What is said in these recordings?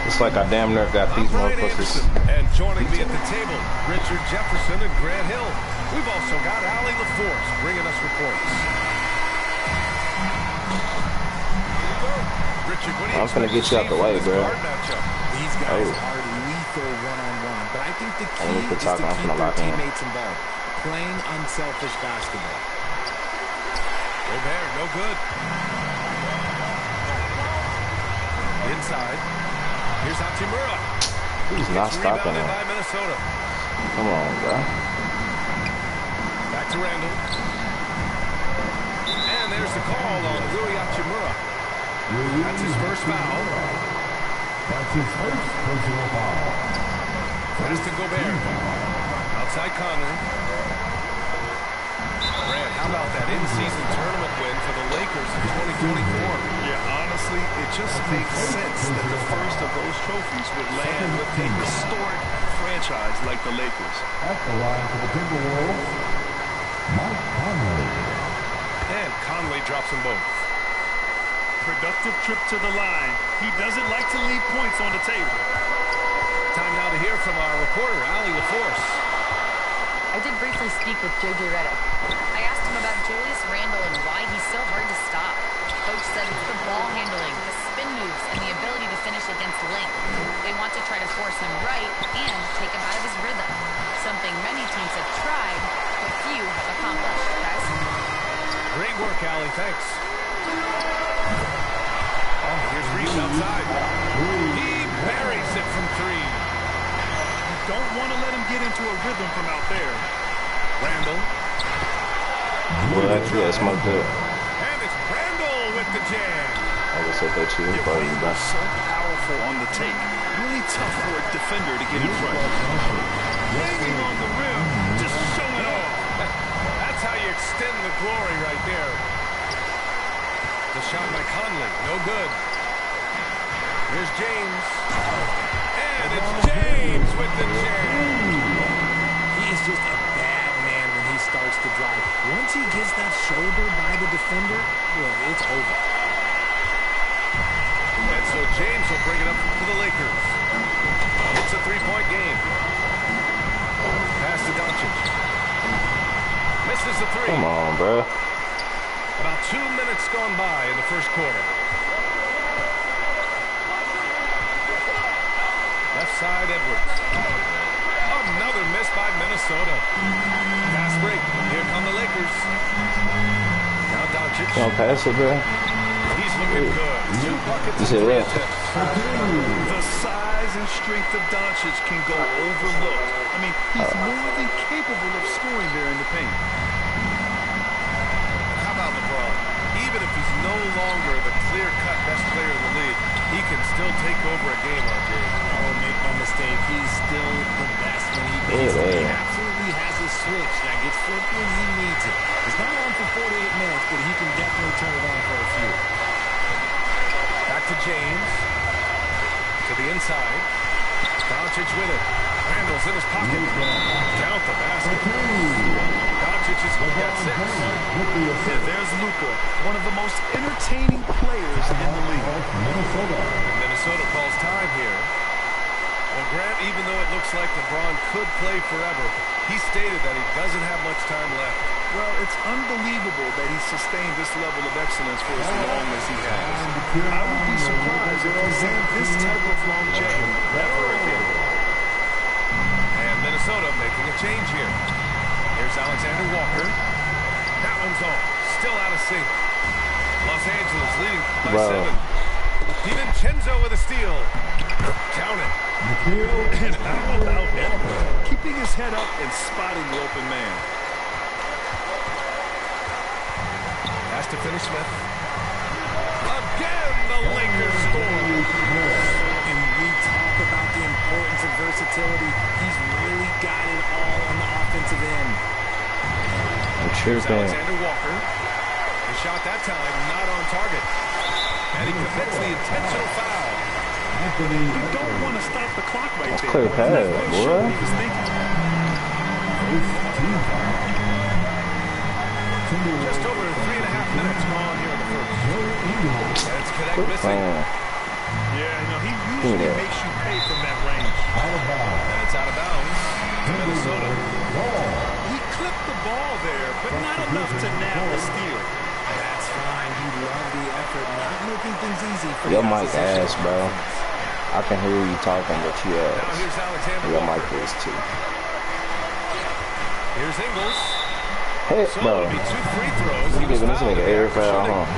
It's like I damn near got these motherfuckers. And joining me at the table, Richard Jefferson and Grant Hill. We've also got Allie LaForce bringing us reports. Richard, what do you I'm finna get you out the way, bro. These guys are lethal one-on-one, but I think the key is to keep their teammates involved, playing unselfish basketball. Gobert, no good. Inside. Here's Hachimura. He's not stopping him. By Minnesota. Come on, bro. Back to Randall. And there's the call on Rui Hachimura. That's his first foul. That's his first personal foul. Pass to Gobert. Outside Conley. Grant, how about that in-season tournament win for the Lakers in 2024? Yeah, honestly, it just makes sense that the first of those trophies would land with a historic franchise like the Lakers. At the line for the Timberwolves, Mike Conley. And Conley drops them both. Productive trip to the line. He doesn't like to leave points on the table. Time now to hear from our reporter, Allie LaForce. I did briefly speak with J.J. Redick. I asked him about Julius Randle and why he's so hard to stop. Coach said it's the ball handling, the spin moves, and the ability to finish against length. They want to try to force him right and take him out of his rhythm. Something many teams have tried, but few have accomplished. Guys? Great work, Allie. Thanks. Oh, here's Reese outside. He buries it from three. Don't want to let him get into a rhythm from out there. Randall. Well, actually, that's my good. And it's Randall with the jam. I just said that you Yeah, probably Randall best. so powerful on the take. Really tough for a defender to get in front. Hanging on the rim, just showing off. That's how you extend the glory right there. The shot by Conley, no good. Here's James. And it's James with the jam. He is just a bad man when he starts to drive. Once he gets that shoulder by the defender, well, it's over. And so James will bring it up to the Lakers. It's a three-point game. Pass to Doncic. Misses the three. Come on, bro. About 2 minutes gone by in the first quarter. Left side, Edwards. Another miss by Minnesota. Pass break. Here come the Lakers. Now Doncic. Don't pass it, bro. He's looking good. 2 buckets You and 3 said attempts. The size and strength of Doncic can go overlooked. I mean, he's more than capable of scoring there in the paint. How about LeBron? Even if he's no longer the clear-cut best player in the league, he can still take over a game on James. Oh, make no mistake, he's still the best when he needs it. He absolutely has a switch that gets flipped when he needs it. It's not on for 48 minutes, but he can definitely turn it on for a few. Back to James. To the inside. Doncic with it. Randall's in his pocket. Count the basket. Doncic has got 6. And there's Luka, one of the most entertaining players in the league. Minnesota calls time here. Well, Grant, even though it looks like LeBron could play forever, he stated that he doesn't have much time left. Well, it's unbelievable that he sustained this level of excellence for as long as he has. I would be surprised if we see this type of longevity ever again. And Minnesota making a change here. Here's Alexander Walker. That one's off. Still out of sync. Los Angeles leading by 7. DiVincenzo with a steal. Count it. And how about him? Keeping his head up and spotting the open man. Has to finish Smith. Again, the Lakers score. And we talk about the importance of versatility. He's really got it all on the offensive end. I'm sure Alexander Walker. The shot that time not on target. And he commits the intentional foul. You don't want to stop the clock right there. clear pass, boy. He was thinking. Just over 3.5 minutes gone here in the first. That's connect missing. Yeah, you know, he usually makes you pay from that range. And it's out of bounds to Minnesota. He clipped the ball there, but not enough to nab the steal. That's fine. You love the effort, not making things easy for Your the mic opposition. ass, bro. I can hear you talking, but you Now ass. here's Alexander Your Walker. mic is too. Here's Ingles. Heck, So bro. it'll be 2 free throws. You He was giving this fouled nigga in the air act of foul, shooting. huh?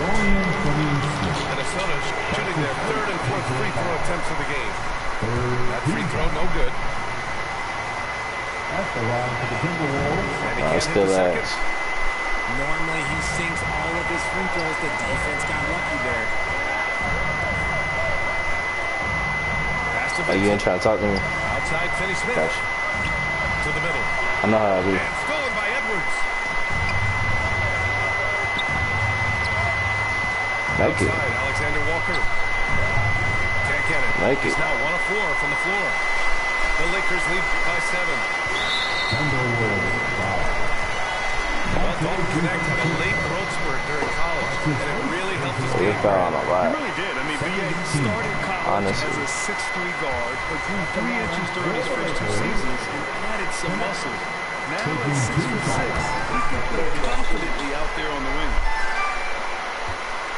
Minnesota shooting their 3rd and 4th free throw attempts of the game. That free throw no good. That's the line for the Timberwolves. And he I can't hit still the second. ass. Normally he sinks all of his free throws. The defense got lucky there. Pass to Are you Vincent. gonna try to talk to me? Outside Finney Smith. Gotcha. To the middle. I know how I do. And stolen by Edwards. Make it. Outside, Alexander Walker. Can't get it. Make He's it. now 1 of 4 from the floor. The Lakers lead by 7. Well, Dalton Connect had a late growth spurt during college, and it really helped his He game. found a He lot. really did. I mean, B.A. started college Honestly. as a 6'3" guard, but grew 3 inches during his first 2 seasons and added some muscle. Now at 6'6", he can play confidently out there on the wing.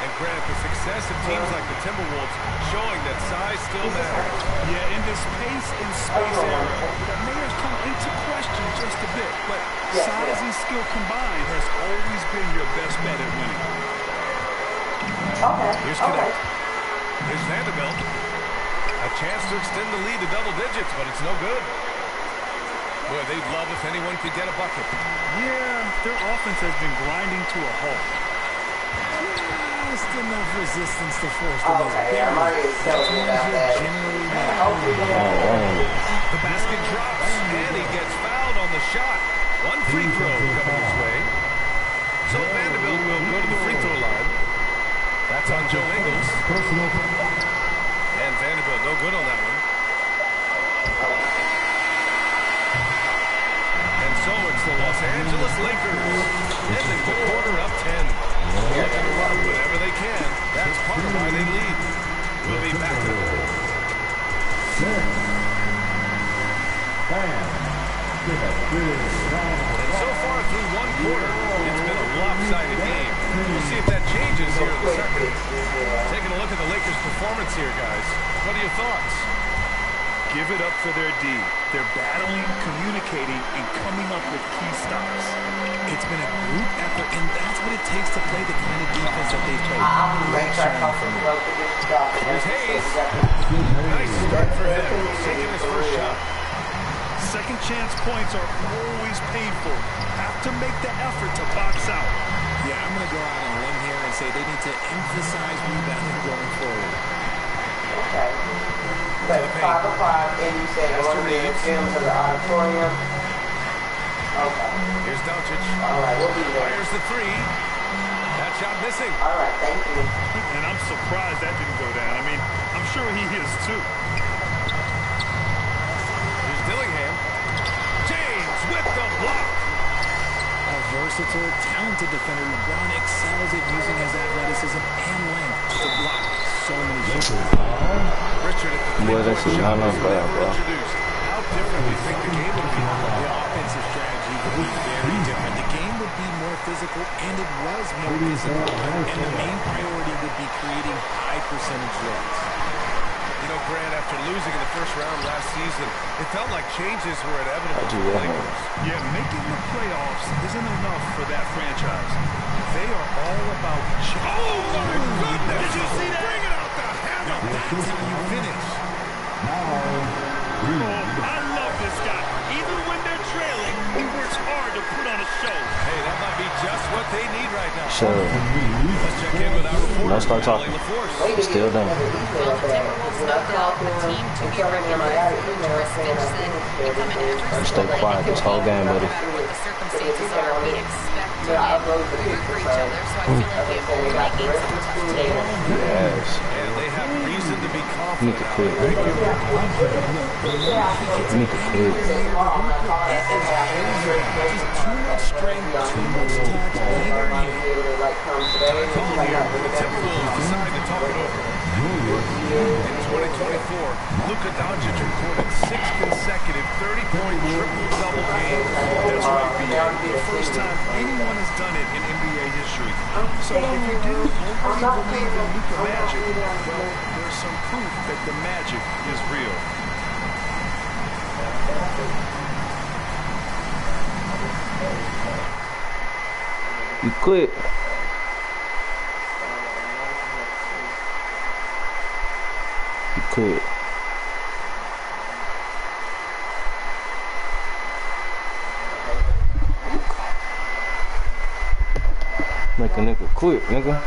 And Grant, the success of teams like the Timberwolves showing that size still matters. Yeah, in this pace and space era, that may have come into question just a bit, but size and skill combined has always been your best bet at winning. Here's Connect. Here's Vanderbilt. A chance to extend the lead to double digits, but it's no good. Boy, they'd love if anyone could get a bucket. Yeah, their offense has been grinding to a halt. Just enough resistance to force them. Generally The basket drops, and he gets fouled on the shot. 1 free throw coming his way. So Vanderbilt will go to the free throw line. That's on Joe Ingles. And Vanderbilt no good on that one. And so it's the Los Angeles Lakers ending the quarter up 10. Looking to run whenever they can. That's part of why they lead. We'll be back to And so far through 1 quarter, it's been a lopsided game. We'll see if that changes here in the second. Taking a look at the Lakers' performance here, guys. What are your thoughts? Give it up for their D. They're battling, communicating, and coming up with key stops. it's been a group effort, and that's what it takes to play the kind of defense that they play. Great showing from them. Here's Hayes. Nice start for him. He's taking his first shot. Second chance points are always painful. Have to make the effort to box out. Yeah, I'm going to go out on a limb here and say they need to emphasize rebounding going forward. Okay. But 5 o'clock, and you said we're going to be film to the auditorium. Okay. Here's Doncic. All right, we'll be there. Fires the three. That shot missing. All right, thank you. And I'm surprised that didn't go down. I mean, I'm sure he is too. Here's Dillingham. James with the block. A versatile, talented defender. LeBron excels at using his athleticism and length to block so many shots. Richard at the Boy, three-point that's a shot run-up was ball, never bro. introduced. How different do you think the game would be? The offensive strategy would be very different. The game would be more physical, and it was more physical. And the main priority would be creating high percentage looks. You know, Grant, after losing in the first round last season, it felt like changes were inevitable for the Lakers. Yeah, making the playoffs isn't enough for that franchise. They are all about change. Oh, my goodness! Did you see that? Bring it out the hammer! That's how you finish. I love this guy. Even when they're trailing, he works hard to put on a show. Hey, that might be just what they need right now. So, Let's check in with our reporter. Don't start talking. Allie LaForce. still done. Well, the Timberwolves no doubt a team to be reckoned with. Chris Finch said, "We come in every Stay single quiet day this whole game, no buddy. matter what the circumstances are. We expect to win. We root for each other, so I feel like we have all night games on tough teams." Yes. And they have reason to be You confident. need to quit. You need to quit. Just too much strength, too much touch, either end. Call here. The Timberwolves decide to talk it over. And before, Luka Doncic recorded 6 consecutive 30-point triple-double games. That's right, BA. The first time anyone has done it in NBA history. So if you didn't overly believe in Luka Magic, well, there's some proof that the magic is real. You quit. You quit. Make a nigga quit, nigga.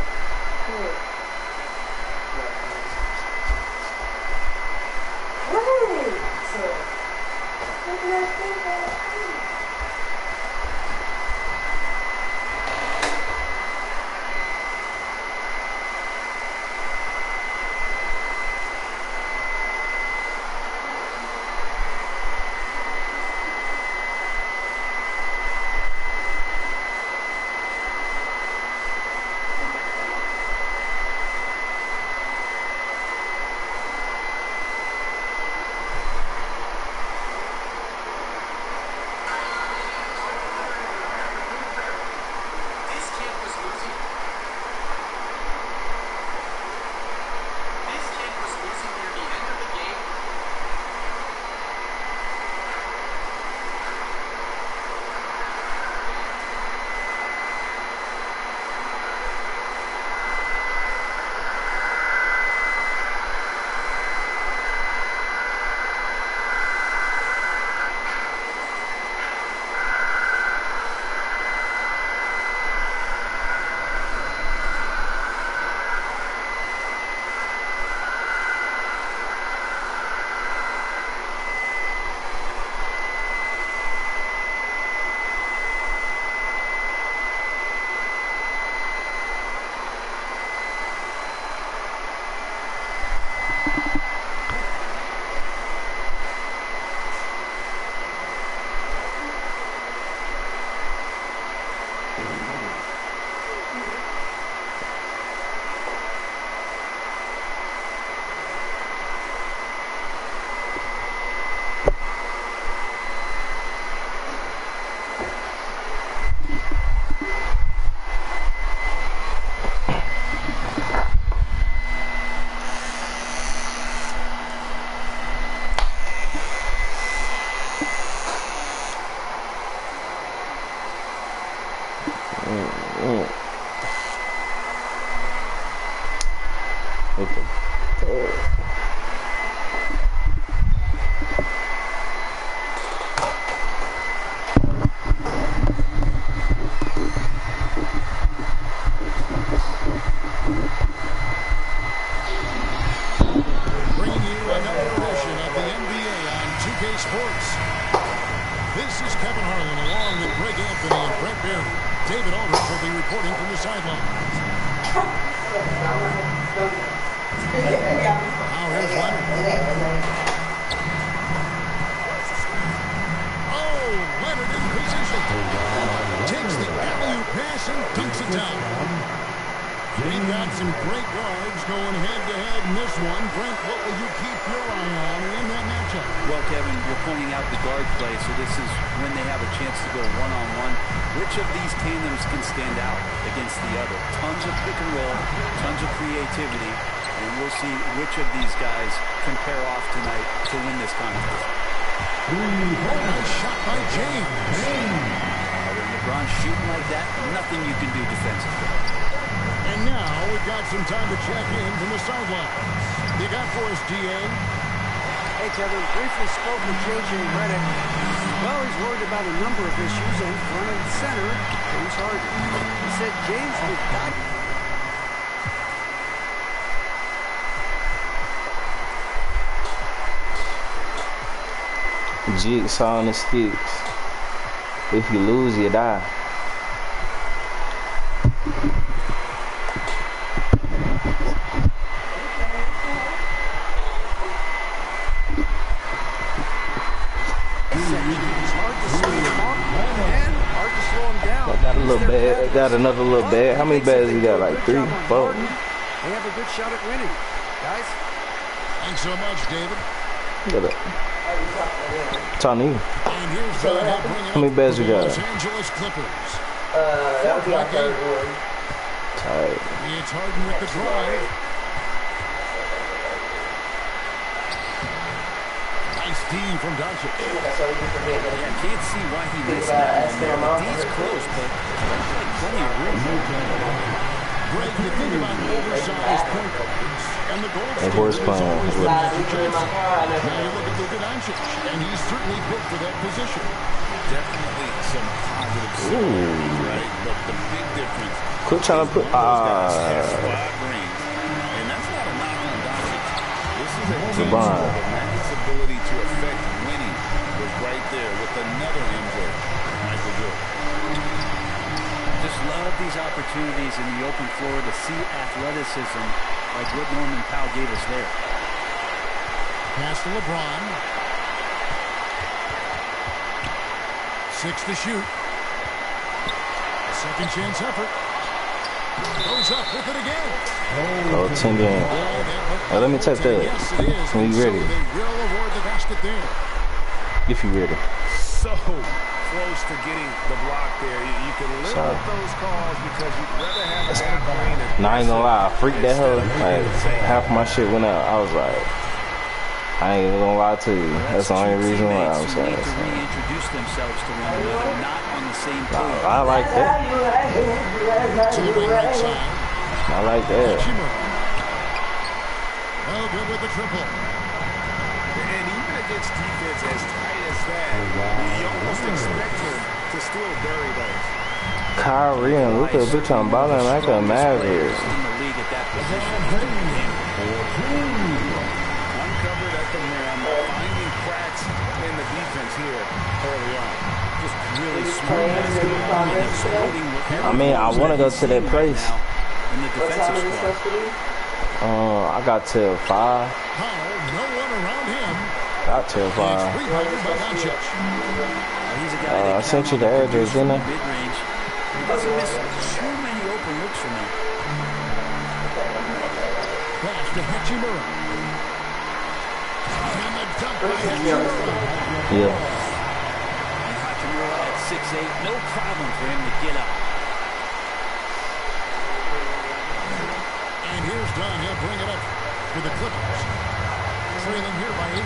Jigsaw on the sticks. If you lose, you die. Got a little bad. Got another little bad. How many bads we got? Like 3, 4. They have a good shot at winning, guys. Thanks so much, David. Look at that. Talking to you. And here's John. He'll bring it How many beds we got? Los Angeles Clippers. That would be our third one. Tight. It's Harden with the drive. Nice D from Doncic. So we can forget that. Yeah, can't see why he missed that one there. D's close, but there's like plenty of room. Greg, you think about oversized point guards, and the gold Hey, horse playing. always With- Magic Johnson. Now you look at Luka Doncic, and he's certainly built for that position. Definitely some positive similarities, right? But the big difference. Quit trying to put. Those guys have 5 rings, and that's not a knock on Doncic. This is a team LeBron. that Magic's ability to affect winning was right there with another MJ, Michael Jordan. Just love these opportunities in the open floor to see athleticism like what Norman Powell gave us there. Pass to LeBron. 6 to shoot. Second chance effort. Goes up with it again. Oh, 10 game. Oh, let me type that. Yes, it is. When you ready. So they will award the basket there. If you ready. So close to getting the block there. You can live Sorry. with those calls because you'd rather have a half-lane. Nah, I ain't gonna lie. I freaked that hoe. Like, half my shit went out. I was like, I ain't even gonna lie to you. That's the only reason why I was Teammates who like, need to reintroduce themselves to one another, not on the same page. I like that. To the wing right side. I like that. Hachimura. Well, good with the triple. And even against defense as tight as that, you almost expect him to still bury those. Kyrie and Luka, bitch, I'm balling like a Maverick. In the league at that position. Uncovered at the rim, finding cracks in the defense here early on. Just really smooth basketball and exploiting whatever. I mean, I want to go to that place. In the defensive squad. I got till 5. Powell, no one around him. Got till 5. It's rebounded by Doncic. He's a guy that I sent you the address, didn't I? mid-range. He doesn't miss too many open looks from there. Pass to Hachimura. And the dunk by Hachimura. Yeah. And Hachimura at 6'8", no problem for him to get up. And here's Dunn. He'll bring it up for the Clippers. Trailing here by 8.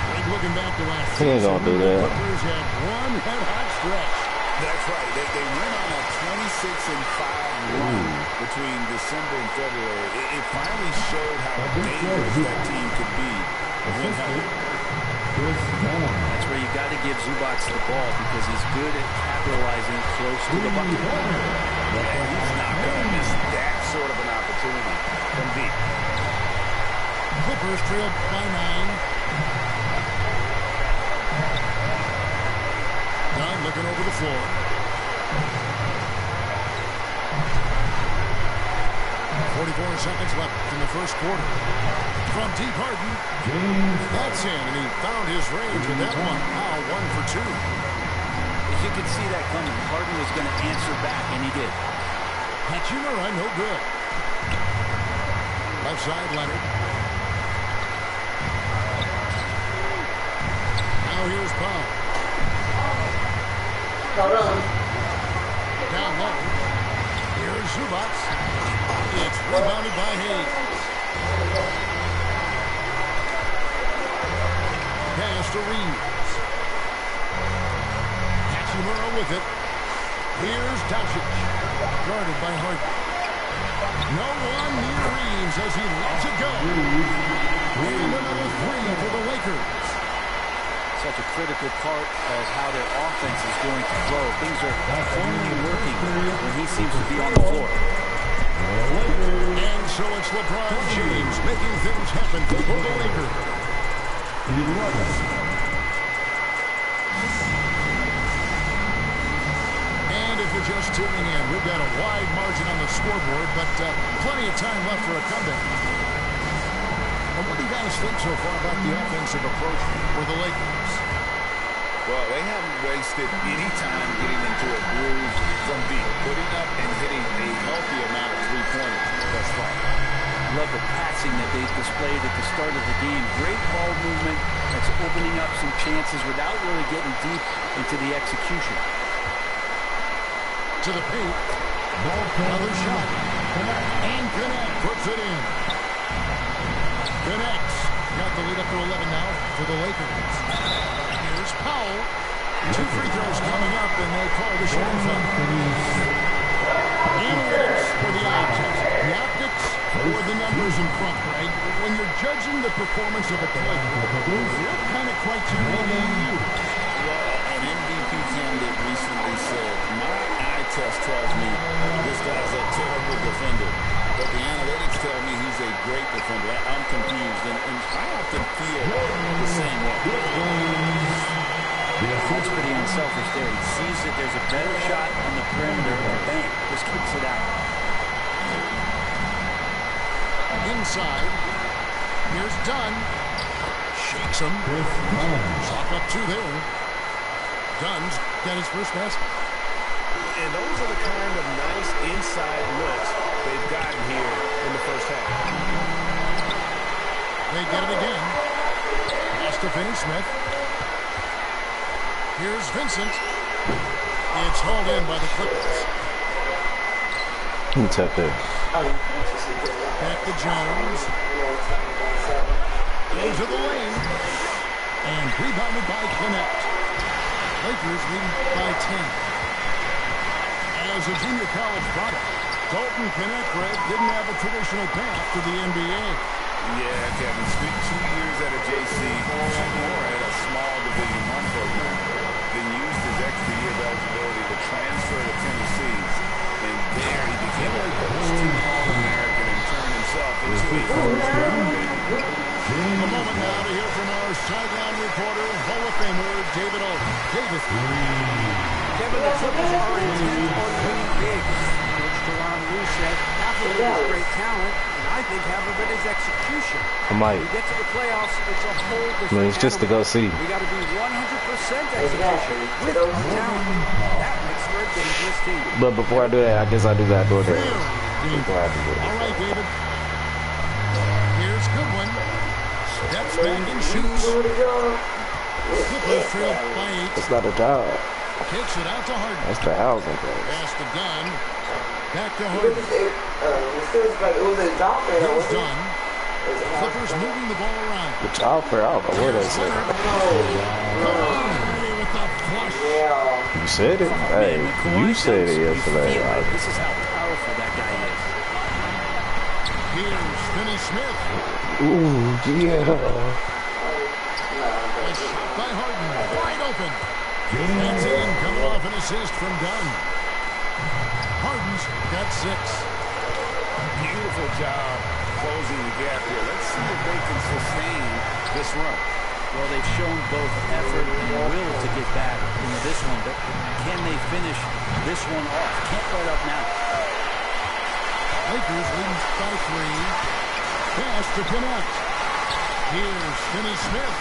Greg looking back to last He ain't gonna do that. Clippers had one red-hot stretch. That's right. They went on a 26-5 run between December and February. It finally showed how dangerous that team could be when healthy. That's where you got to give Zubac the ball because he's good at capitalizing close to the bucket. And he's not going to miss that sort of an opportunity from deep. Clippers trailed by 9. Dunn looking over the floor. 44 seconds left in the first quarter. From deep, Harden. That's in, and he found his range with that one. Now 1 for 2. You could see that coming. Harden was going to answer back, and he did. Hachimura, no good. Left side, Leonard. Now here's Powell. Down low. Here's Zubac. It's rebounded by Hayes. Pass to Reeves. Hachimura with it. Here's Doncic. Guarded by Harden. No one near Reeves as he lets it go. And another 3 for the Lakers. Such a critical part of how their offense is going to flow. Things are only working when he seems to be on the floor. And so it's LeBron James making things happen for the Lakers. And if you're just tuning in, we've got a wide margin on the scoreboard, but plenty of time left for a comeback. And what do you guys think so far about the offensive approach for the Lakers? Well, they haven't wasted any time getting into a groove from deep, putting up and hitting a healthy amount of three-pointers thus far. Love the passing that they displayed at the start of the game. Great ball movement that's opening up some chances without really getting deep into the execution. To the paint. Another shot. And Cant puts it in. Connects. Got the lead up to 11 now for the Lakers. Here's Powell. 2 free throws coming up, and they call the shot foul. Analytics for the eye test. The optics or the numbers in front, right? When you're judging the performance of a player, what kind of criteria do you use? Well, an MVP candidate recently said, my eye test tells me this guy's a terrible defender, but the analytics tell me he's a great defender. I'm confused, and I often feel the same way. That's pretty unselfish there. He sees that there's a better shot on the perimeter, and bam, just kicks it out. Inside. Here's Dunn. Shakes him. Chalk up 2 there. Dunn's got his first basket. And those are the kind of nice inside looks they've gotten here in the first half. They get it again. Pass to Finney-Smith. Here's Vincent. It's hauled in by the Clippers. It's up there. Back to Jones. Into the lane. And rebounded by Cant. Lakers leading by 10. As a junior college product, Dalton Cant, Greg, didn't have a traditional path to the NBA. Yeah, Kevin, spent 2 years at a JC, more at a small Division I program, then used his extra year of eligibility to transfer to Tennessee. And there he became a first-team All-American and turned himself into a first-round pick. A moment now to hear from our sideline reporter, Hall of Famer David Alden. David. Kevin, the Clippers are intent on winning big. Coach Teron Lue said half of it is great talent, and I think half of it is execution. I might. When you get to the playoffs, it's a whole different I mean, it's just to go see. We got to be 100% execution with talent. That makes for a dangerous team. But before I do that, I guess I do that door there. Before I do that. All right, David. Here's Goodwin. Steps back and shoots. Clippers trail by 8. It's not a job. Takes it out to Harden. That's the housing thing. Pass to Dunn. Back to Harden. It Here's Dunn. Clippers moving the ball around. The job fair, I don't know where that's at. With the flush. You said it? Hey, you said it yesterday. This is how powerful that guy is. Here's Finney-Smith. Ooh, yeah. A shot by Harden. Wide open. That's in. Coming off an assist from Dunn. Harden's got 6. Beautiful job closing the gap here. Let's see if they can sustain this run. Well, they've shown both effort and will to get back into this one, but can they finish this one off? Can't let up now. Lakers leading by 3. Pass to Cant. Here's Finney-Smith.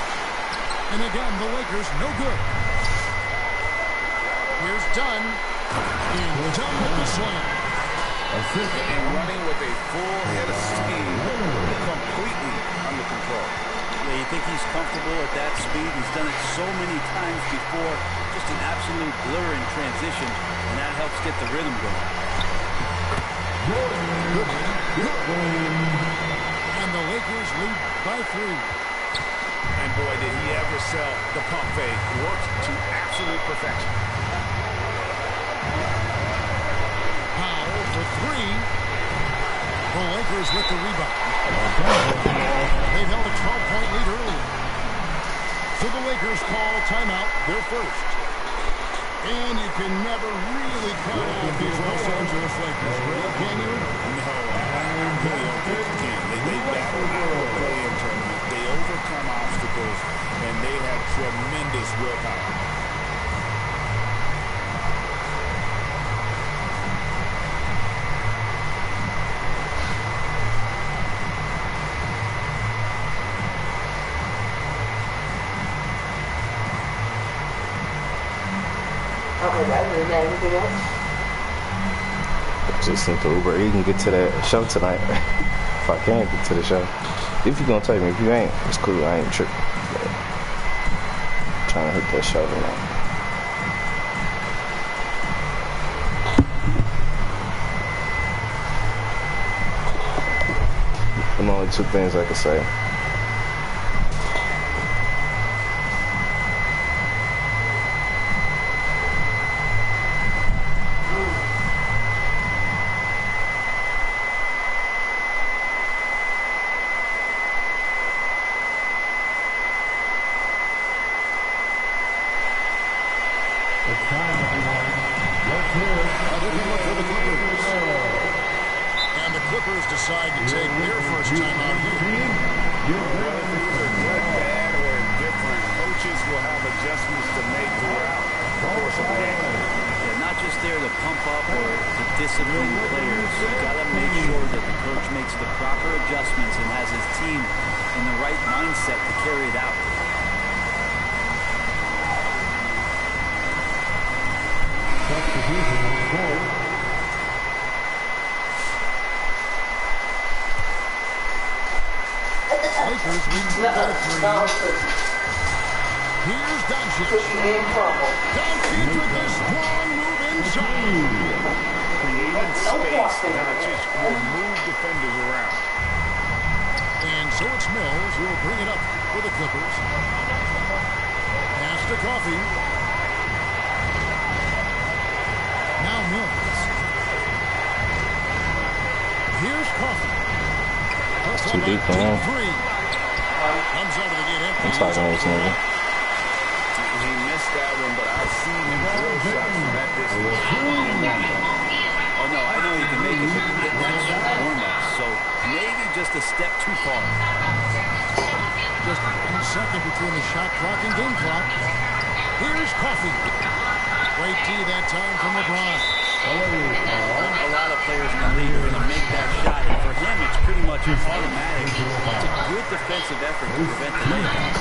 And again, the Lakers no good. Here's Dunn. And Dunn with the slam. And running with a full head of steam, completely under control. Yeah, you think he's comfortable at that speed? He's done it so many times before. Just an absolute blur in transition, and that helps get the rhythm going. And the Lakers lead by 3. And boy, did he ever sell the pump fake. Worked to absolute perfection. Powell for 3. The Lakers with the rebound. They've held a 12-point lead earlier. So the Lakers call timeout, their first. And you can never really count out these Los Angeles Lakers, really, can you? No, I really don't think you can. They battle out the play-in tournament. They overcome obstacles, and they have tremendous willpower. Anything else? Just sent to Uber. You can get to that show tonight. if I can get to the show. If you gonna take me, if you ain't, it's cool. I ain't tripping. Trying to hit that show tonight. Them only two things I can say. And the Clippers decide to take their first time out here. Whether good, bad, or indifferent, coaches will have adjustments to make throughout the course of the game. They're not just there to pump up or to discipline players. You got to make sure that the coach makes the proper adjustments and has his team in the right mindset to carry it out. Lakers lead by 3. Here's Doncic. Doncic with a strong move inside. Creating space, Doncic will move defenders around. And so it's Mills who will bring it up for the Clippers. Pass to Coffee. Now Mills. Here's Coffee. Too deep for him. Comes out of the gate empty. I'm talking to this nigga. He missed that one, but I've seen him drill shots from that distance. Oh, no, I know he can make it, but that's warm-up, so maybe just a step too far. Just 1 second between the shot clock and game clock. Here's Coffee. Great tee that time from LeBron. A lot of players in the league are going to make that shot, and for him, it's pretty much automatic. It's a good defensive effort to prevent the layup.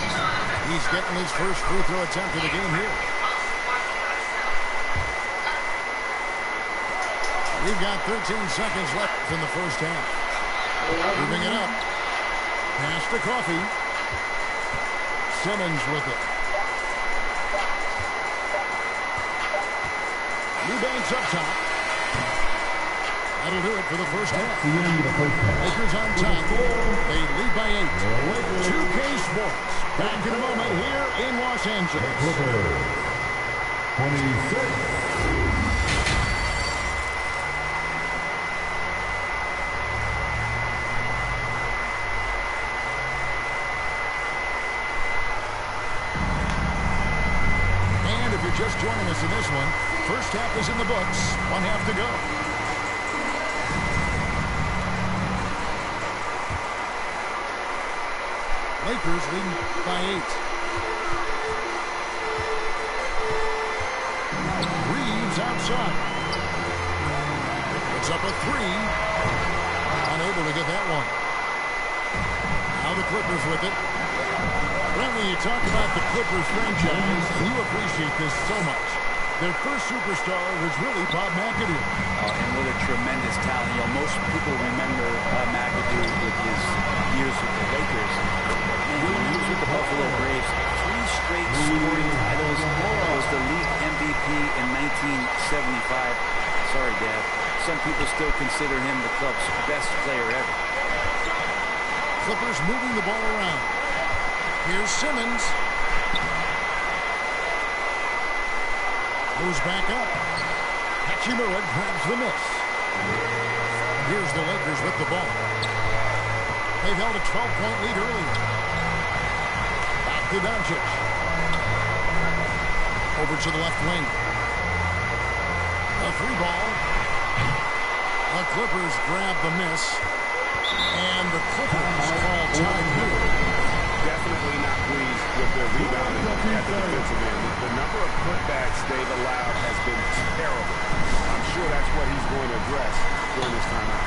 He's getting his first free throw attempt of the game here. We've got 13 seconds left in the first half. Moving it up. Pass to Coffee. Simmons with it. Eubanks up top. That'll do it for the first half. Lakers on top. They lead by 8. 2K Sports. Back in a moment here in Los Angeles. 26. If you're just joining us in this one, first half is in the books. 1 half to go. Lakers lead by 8. Reeves outside. Puts up a 3. Unable to get that one. Now the Clippers with it. Brent, when you talk about the Clippers franchise, you appreciate this so much. Their first superstar was really Bob McAdoo. And what a tremendous talent. You know, most people remember McAdoo with his years with the Lakers. When he was with the Buffalo Braves, 3 straight scoring titles. Was the league MVP in 1975. Sorry, Dad. Some people still consider him the club's best player ever. Clippers moving the ball around. Here's Simmons. Goes back up. Hachimura grabs the miss. Here's the Lakers with the ball. They've held a 12-point lead earlier. Back to Doncic. Over to the left wing. A 3 ball. The Clippers grab the miss. And the Clippers call time here. Definitely not pleased with their rebounding at the defensive end. The number of putbacks they've allowed has been terrible. I'm sure that's what he's going to address during this timeout.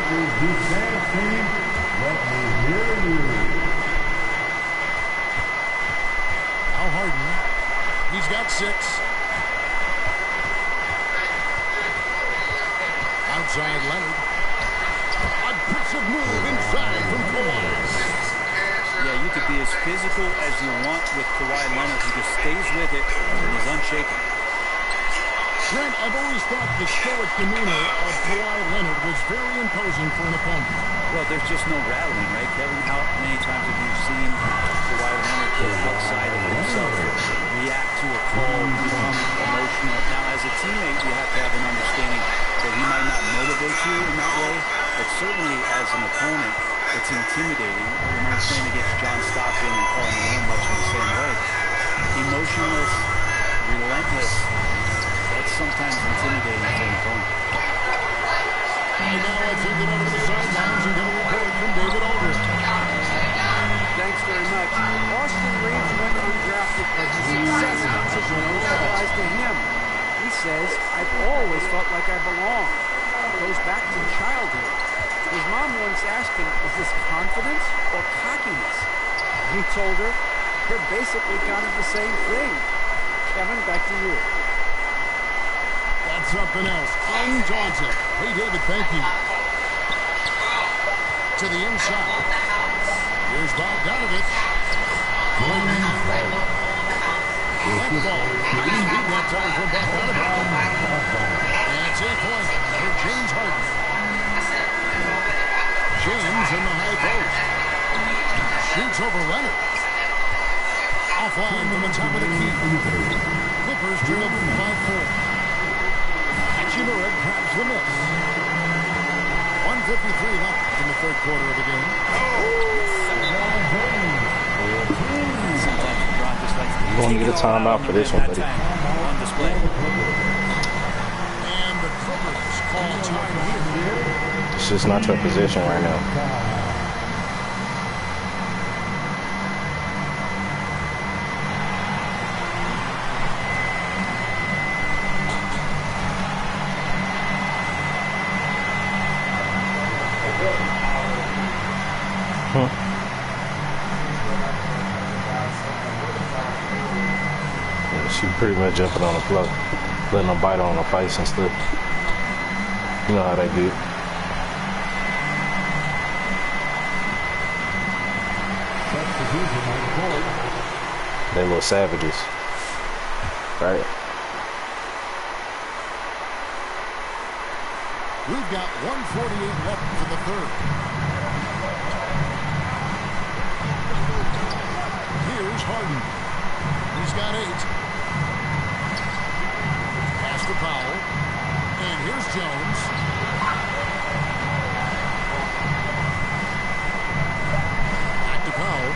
is Houston team. Let me hear you. Now Harden. He's got 6. Outside Leonard. Aggressive move inside from Kawhi. Yeah, you could be as physical as you want with Kawhi Leonard. He just stays with it and is unshaken. Trent, I've always thought the stoic demeanor of Kawhi Leonard was very imposing for an opponent. Well, there's just no rattling, right, Kevin? How many times have you seen Kawhi Leonard get outside of himself, react to a call, become emotional? Now, as a teammate, you have to have an understanding that he might not motivate you in that way, but certainly as an opponent, it's intimidating. I remember playing against John Stockton and Karl Malone much in the same way. Emotionless, relentless, that's sometimes intimidating to an opponent. And now I think it over to the sidelines and get a report from David Aldridge. Thanks very much. Austin Reeves went undrafted, but his success comes as no surprise to him. He says, I've always felt like I belong. It goes back to childhood. His mom once asked him, is this confidence or cockiness? He told her, they're basically kind of the same thing. Kevin, back to you. That's something else. Undaunted. Hey, David, thank you. To the inside. Here's Bogdanovich. That ball. Nice beat that time from Bogdanovich. That's 8 points for James Harden. James in the high post. Shoots over Leonard. Offline from the top of the key. Clippers trail 5-4. Hachimura grabs the miss. 1:53 left in the third quarter of the game. You're going to get a timeout for this one, buddy. On display. And the Clippers call time here. It's just not your position right now. She pretty much jumping on the floor, letting them bite on her face and stuff. You know how they get. They little savages, right? We've got 1:48 left in the third. Here's Harden. He's got 8. Pass to Powell. And here's Jones. Back to Powell.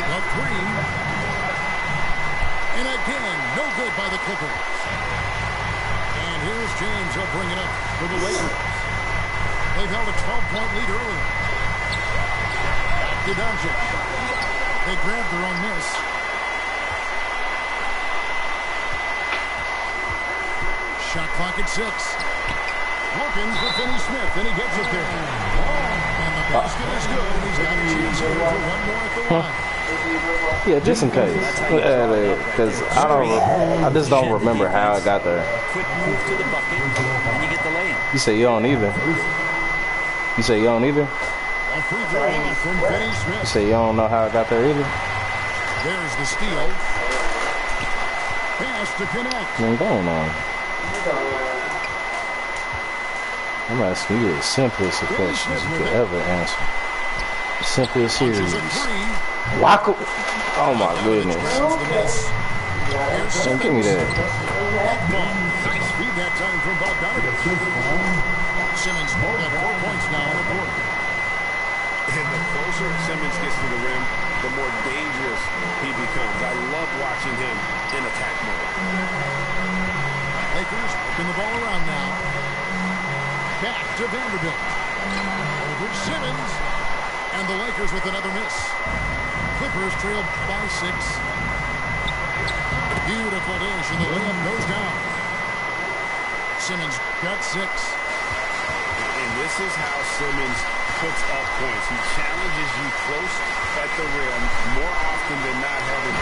The 3. And again, no good by the Clippers. And here's James. He'll bring it up for the Lakers. They've held a 12-point lead early. Back to Doncic. They grabbed their own miss. Shot clock at 6. Looking for Finney Smith, and he gets it there. And the basket is good, and he's got a chance here for one more at the line. Yeah, just in case, because I just don't remember how I got there. Quick move to the bucket, and you get the lay-in. You say you don't either. You say you don't either. A free throw off from Finney Smith. You say you don't know how I got there either. There's the steal. Pass to connect. What's going on? I'm asking you the simplest of questions you could ever answer. The simplest series. Wacko. Oh my goodness. Don't give me that. Nice feed that time from Bogdanovich. Simmons got 4 points now on the board. And the closer Simmons gets to the rim, the more dangerous he becomes. I love watching him in attack mode. Lakers working the ball around now. Back to Vanderbilt. Over Simmons. And the Lakers with another miss. Clippers trail by 6. Beautiful dish, and the layup goes down. Simmons got 6. In this This is how Simmons puts up points. He challenges you close at the rim more often than not having.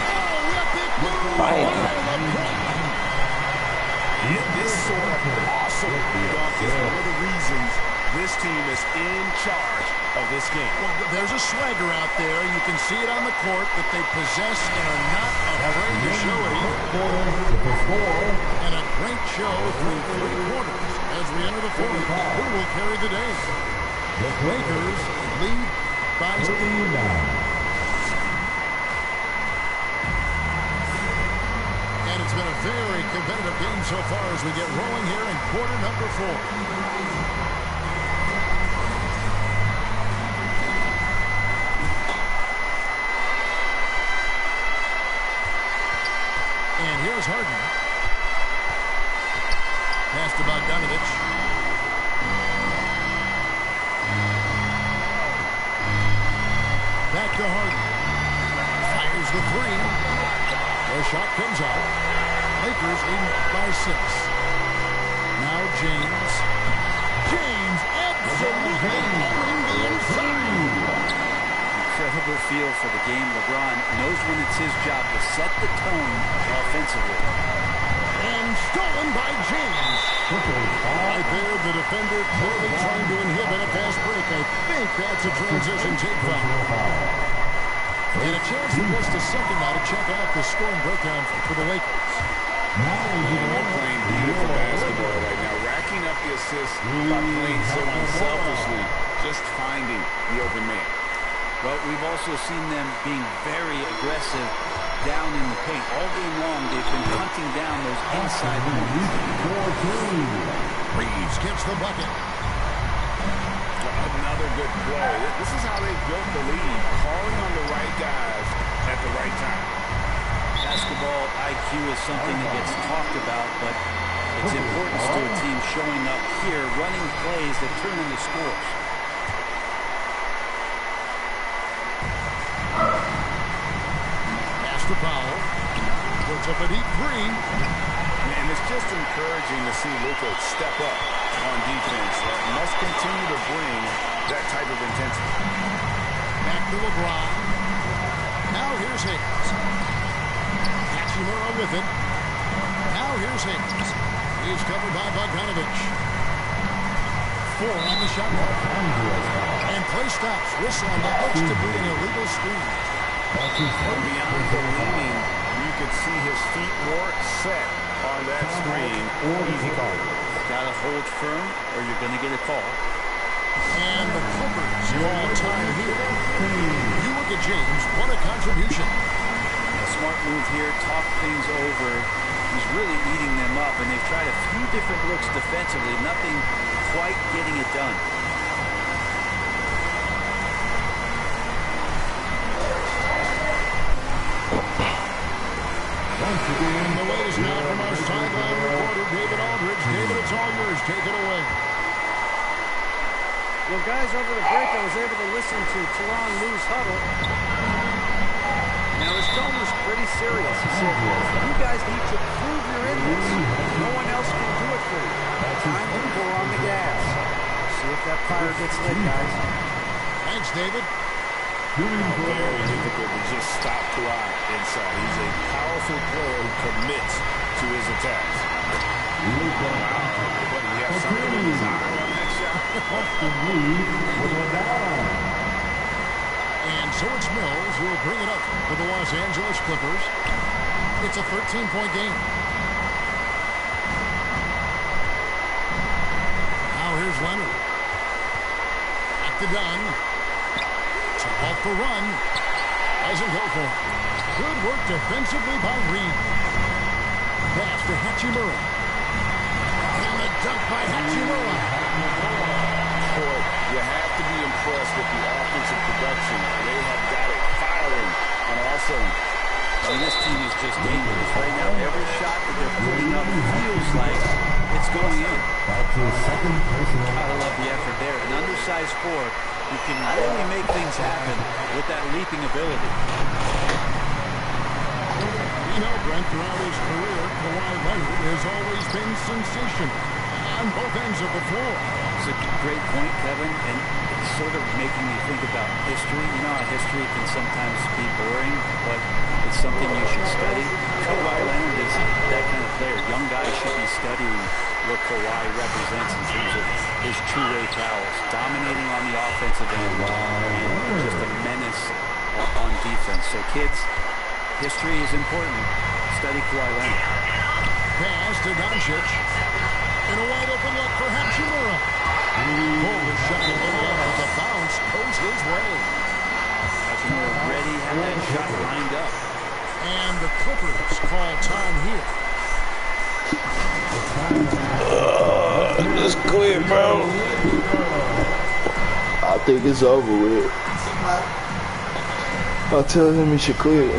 This sort of awesome dunk is one of the reasons this team is in charge of this game. Well, there's a swagger out there. You can see it on the court that they possess and are not afraid to show it either. And a great show through 3 quarters as we enter the fourth. Who will carry the day? The Lakers lead by 39. And it's been a very competitive game so far as we get rolling here in quarter number 4. And here's Harden. Pass to Bogdanovich. Back to Harden. Fires the 3. The shot comes out. Lakers lead by 6. Now James. James absolutely owning the inside. Incredible feel for the game. LeBron knows when it's his job to set the tone offensively. And stolen by James. Right there, the defender clearly trying to inhibit a fast break. I think that's a transition take foul. And a chance for just a second now to check out the scoring breakdown for the Lakers. They're playing beautiful basketball right now, racking up the assists by playing so unselfishly, just finding the open man. Well, we've also seen them being very aggressive down in the paint. All game long, they've been hunting down those inside moves. Reeves gets the bucket. Another good play. This is how they built the lead, calling on the right guys at the right time. Basketball IQ is something that gets talked about, but its importance to a team showing up here, running plays that turn into scores. Powell puts up a deep 3. And it's just encouraging to see Luka step up on defense. Must continue to bring that type of intensity. Back to LeBron. Now here's Higgins. Hachimura with it. Now here's Higgins. He's covered by Bogdanovich. 4 on the shot clock. And play stops. Whistle on that looks to be an illegal screen. Beyond the leaning, you could see his feet more set on that screen. Easy call. Got to hold firm or you're going to get a call. And the Clippers all time here. You look at James, what a contribution. A smart move here, talk things over. He's really eating them up, and they've tried a few different looks defensively. Nothing quite getting it done. The latest now from our sideline reporter, David Aldridge. David, it's all yours. Take it away. Well, guys, over the break, I was able to listen to Teron Lue's huddle. Now, his tone was pretty serious. He said, you guys need to prove you're in this. No one else can do it for you. Time to pour on the gas. See if that fire gets lit, guys. Thanks, David. Very difficult to just stop Kawhi inside. He's a powerful player who commits to his attacks. Wow, but he has something in his eye on that shot. And so it's Mills who will bring it up for the Los Angeles Clippers. It's a 13-point game. Now here's Leonard. Back to Dunn. Off the run. Doesn't go for it. Good work defensively by Reed. Pass to Hachimura. And the dunk by Hachimura. Boy, you have to be impressed with the offensive production. They have got it firing on all cylinders. And this team is just dangerous right now. Every shot that they're putting up feels like it's going in. Gotta love the effort there. An undersized forward who can really make things happen with that leaping ability. You know, Brent, throughout his career, Kawhi Leonard has always been sensational. on both ends of the floor. It's a great point, Kevin, and it's sort of making me think about history. You know how history can sometimes be boring, but it's something you should study. Kawhi Leonard is that kind of player. Young guys should be studying what Kawhi represents in terms of his two-way prowess, dominating on the offensive end, and just a menace on defense. So kids, history is important. Study Kawhi Leonard. Pass to Doncic. In a wide open look for Hachimura. Pulled the shot a little out of the bounce. Goes his way. Hachimura ready, had that shot lined up. And the Clippers call time here. Just quit, bro. I think it's over with. I'll tell him he should quit.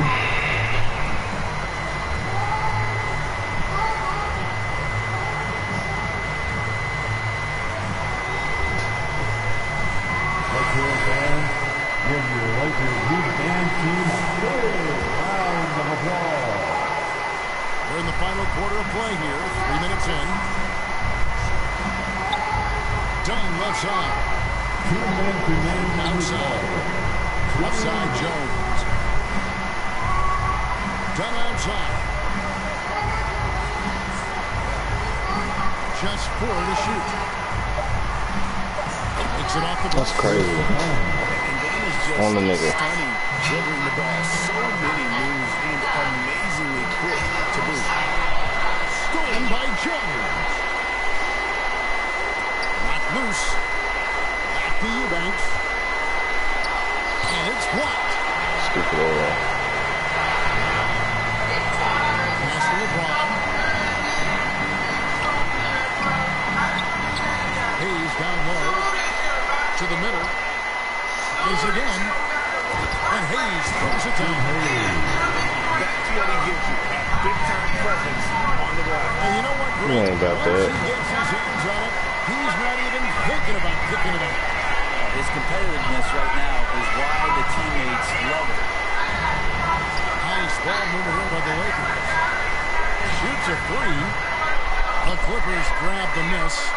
We're in the final quarter of play here. 3 minutes in. Dunn left side. Outside. Left side, Jones. Dunn outside. Just 4 to shoot. Makes it off the That's crazy. On the nigga. Stunning, dribbling the ball. So many moves and amazingly quick to boot. Stolen by Jones. Not loose. Back to Eubanks. And it's blocked. Stupid old. Pass to LeBron. Hayes down low. To the middle. Is again. And Hayes throws it down. That's what he gives you. That big-time presence on the glass. And you know what? You ain't about that. Once he gets his hands on it, he's not even thinking about picking it up. His competitiveness right now is why the teammates love it. Nice ball movement here by the Lakers. Shoots a 3. The Clippers grab the miss.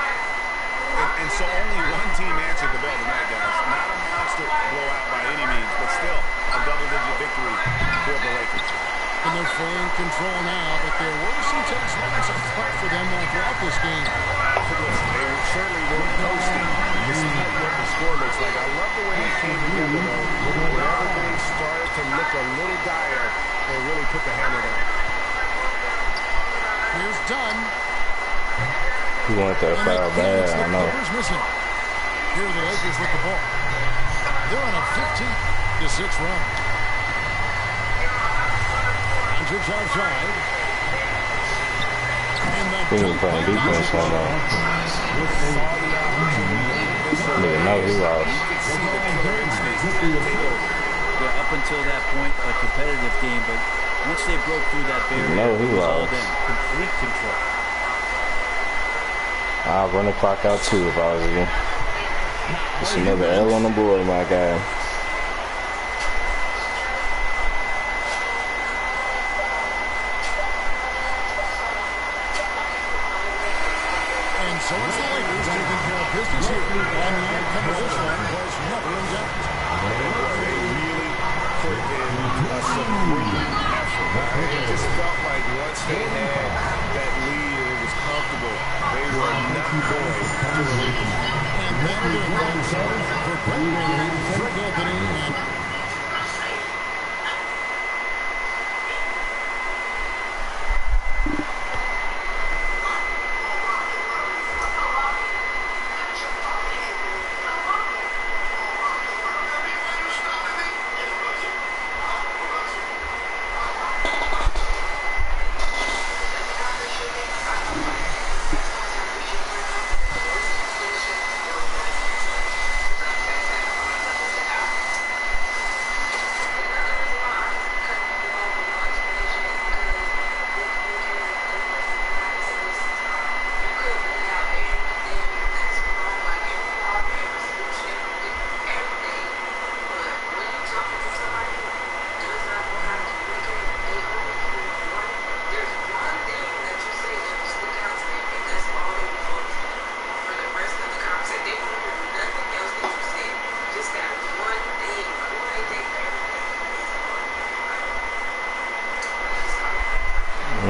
And so only one team answered the bell tonight, guys. Not a monster blowout by any means, but still a double-digit victory for the Lakers. And they're fully in control now, but there were some tense moments of thought for them throughout this game. Listen, they certainly weren't coasting. This is what the score looks like. I love the way they came together, though. Whenever things started to look a little dire, they really put the hammer down. Here's Dunn. He wanted that foul bad, I know. Here are the Lakers with the ball. They're on a 15-6 run. Doncic outside. He ain't playing defense no more. Nigga know he lost. Yeah, up until that point, a competitive game, but once they broke through that barrier, He it was all lost. them. Complete control. I'll run the clock out too if I was you. It's another L on the board, my guy. And so it's the Lakers taking care of business here. And the outcome of this one was never in doubt. They really put in a supreme effort. It just felt like once they had that lead and it was comfortable, they were not going to release it. And that will do it for Brett Bailey, Frank Anthony, and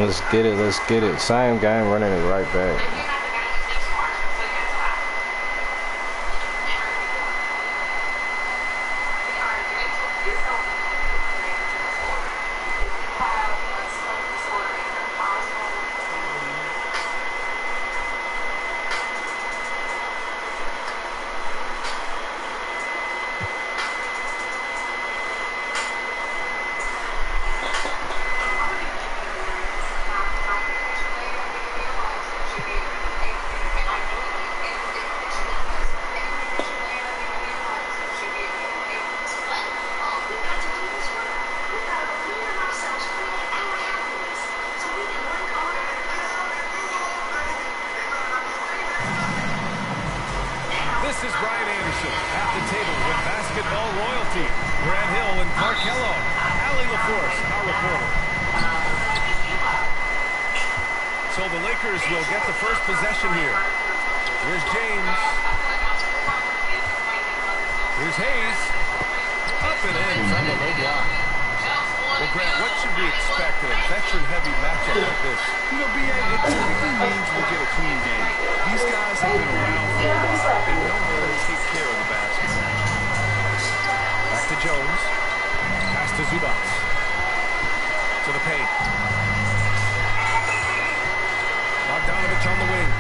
Let's get it. Let's get it. Same game, running it right back. This is Brian Anderson at the table with basketball royalty. Brad Hill and Clark Kellogg. Allie LaForce, our reporter. So the Lakers will get the first possession here. Here's James. Here's Hayes. Up and in from the low block. Well, Grant, what should we expect in a veteran-heavy matchup like this? You know, B.A., it typically means we get a clean game. These guys have been around for a while and know how to take care of the basketball. Back to Jones. Pass to Zubac. To the paint. Bogdanovich on the wing.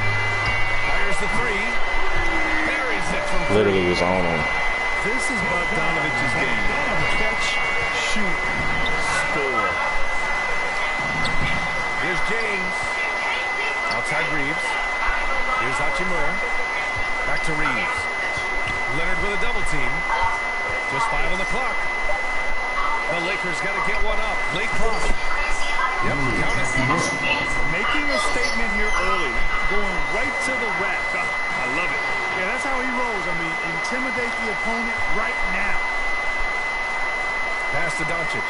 Fires the three. Buries it from three. Literally was on him. This is Bogdanovich's game. Catch, shoot, score. Here's James. Outside Reeves. Here's Hachimura. Back to Reeves. Leonard with a double team. Just 5 on the clock. The Lakers got to get one up. Late clock. Yep, count it. Making a statement here early. Going right to the rack. I love it. Yeah, that's how he rolls. I mean, intimidate the opponent right now. Pass to Doncic.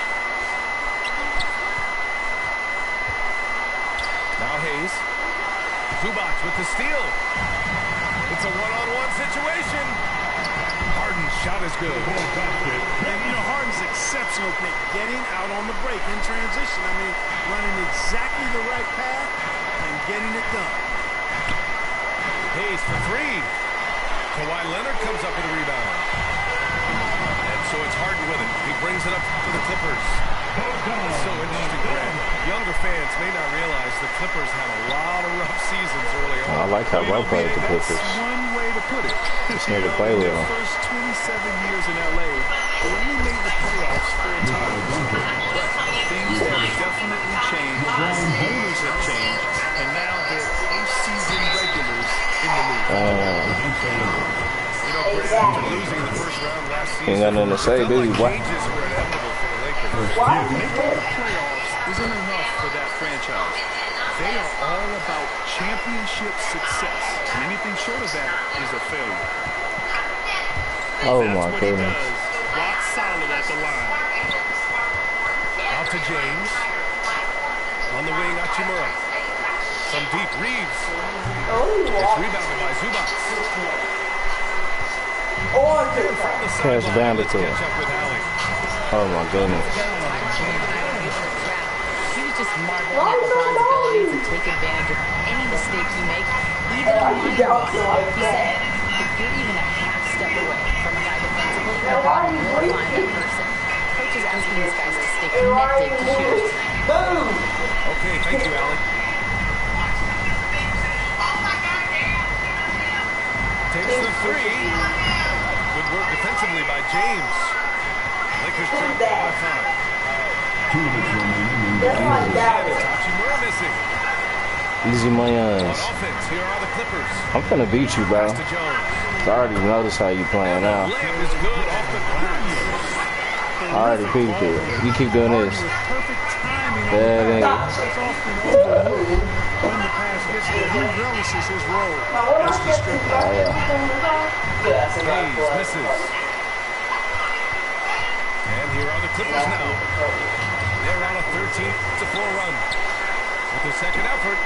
Now Hayes. Zubac with the steal. It's a one-on-one situation. Harden's shot is good. And, you know, Harden's exceptional at getting out on the break in transition. I mean, running exactly the right path and getting it done. Hayes for three. Kawhi Leonard comes up with a rebound. And so it's Harden with it. He brings it up to the Clippers. It's so interesting, Grant. Younger fans may not realize the Clippers had a lot of rough seasons early on. I like how well played the Clippers. That's one way to put it. This nigga play with them. First 27 years in L.A., they only made the playoffs 4 times. But things have definitely changed. Owners have changed. And now they're postseason regulars in the league. You know, Grant, after losing the first round last season, Ain't got nothing to say, do you? What? changes were inevitable for the Lakers. Making the playoffs isn't enough for that franchise. They are all about championship success. And anything short of that is a failure. Oh That's my what goodness. he does. Rock solid at the line. Out to James. On the wing, Hachimura. From deep, Reeves. It's rebounded by Zubac. Pass down to him. Catch up with Allie. Oh my goodness. He was just marveling at LeBron's ability to take advantage of any mistake he makes, even on line calls. He said, if you're even a half step away from a guy defensively, LeBron will find that person. Coach is asking these guys to stay connected to shooters tonight. Okay, thank you, Allie. Takes the three. Good work defensively by James. Lakers drop by 5. Hachimura missing. Easy money On ons. offense, here are the Clippers. I'm finna beat you, bro. Pass to Jones. I already noticed how you playing now. Layup is good off the glass. I already peeped it. You keep doing this. Perfect timing. That ain't. It's often overlooked when the pass gets there. He relishes his role as the stripper. Oh yeah. Hayes misses. And here are the Clippers now. They're on a 13-4 run. With the second effort.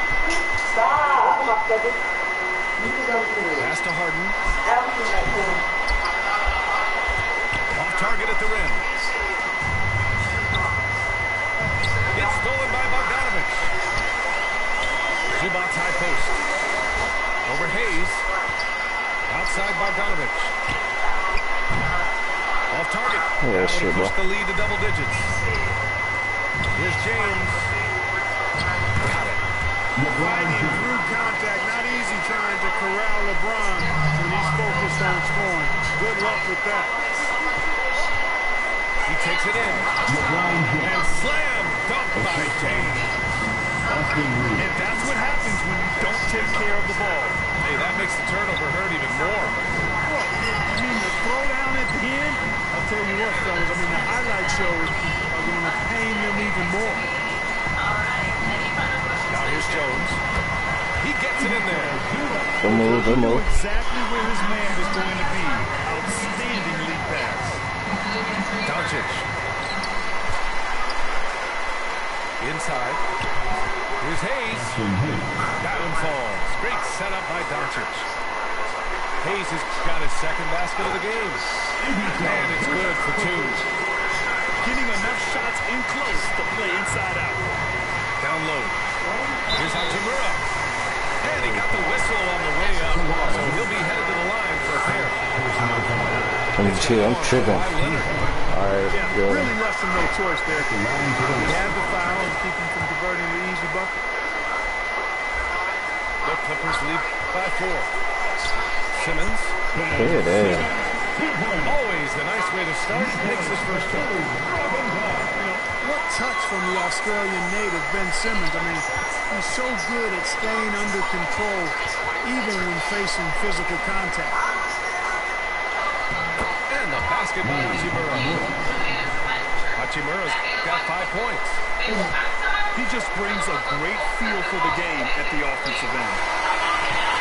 Pass to Harden. Off target at the rim. Gets stolen by Bogdanovich. Bogdanovich. Off target. Yeah, shit, bro. Push the lead to double digits. Here's James. Got it. Fighting through contact. Not easy trying to corral LeBron when he's focused on scoring. Good luck with that. He takes it in. And slam dunk by James. And that's what happens when you don't take care of the ball. Hey, that makes the turnover hurt even more. Well, I mean, the throwdown at the end, I'll tell you what, fellas, I mean, the highlight shows are going to pain them even more. Now here's Jones. He gets it in there. Good move, good move. Exactly where his man is going to be. Outstanding lead pass. Doncic. Inside. Here's Hayes. That one falls. Great setup by Doncic. Hayes has got his second basket of the game. And it's good for two. Getting enough shots in close to play inside out. Down low. Here's Hachimura. And he got the whistle on the way up. So he'll be headed to the line for a pair. I'm tripping. All right, yeah, good. really left him no choice there. He had the foul and keep him from converting the easy bucket. The Clippers lead by 4. Simmons. Look at that. Always a nice way to start. Makes his first two. You know, what touch from the Australian native, Ben Simmons. I mean, he's so good at staying under control, even when facing physical contact. And the basket by Hachimura. Hachimura's got 5 points. He just brings a great feel for the game at the offensive end.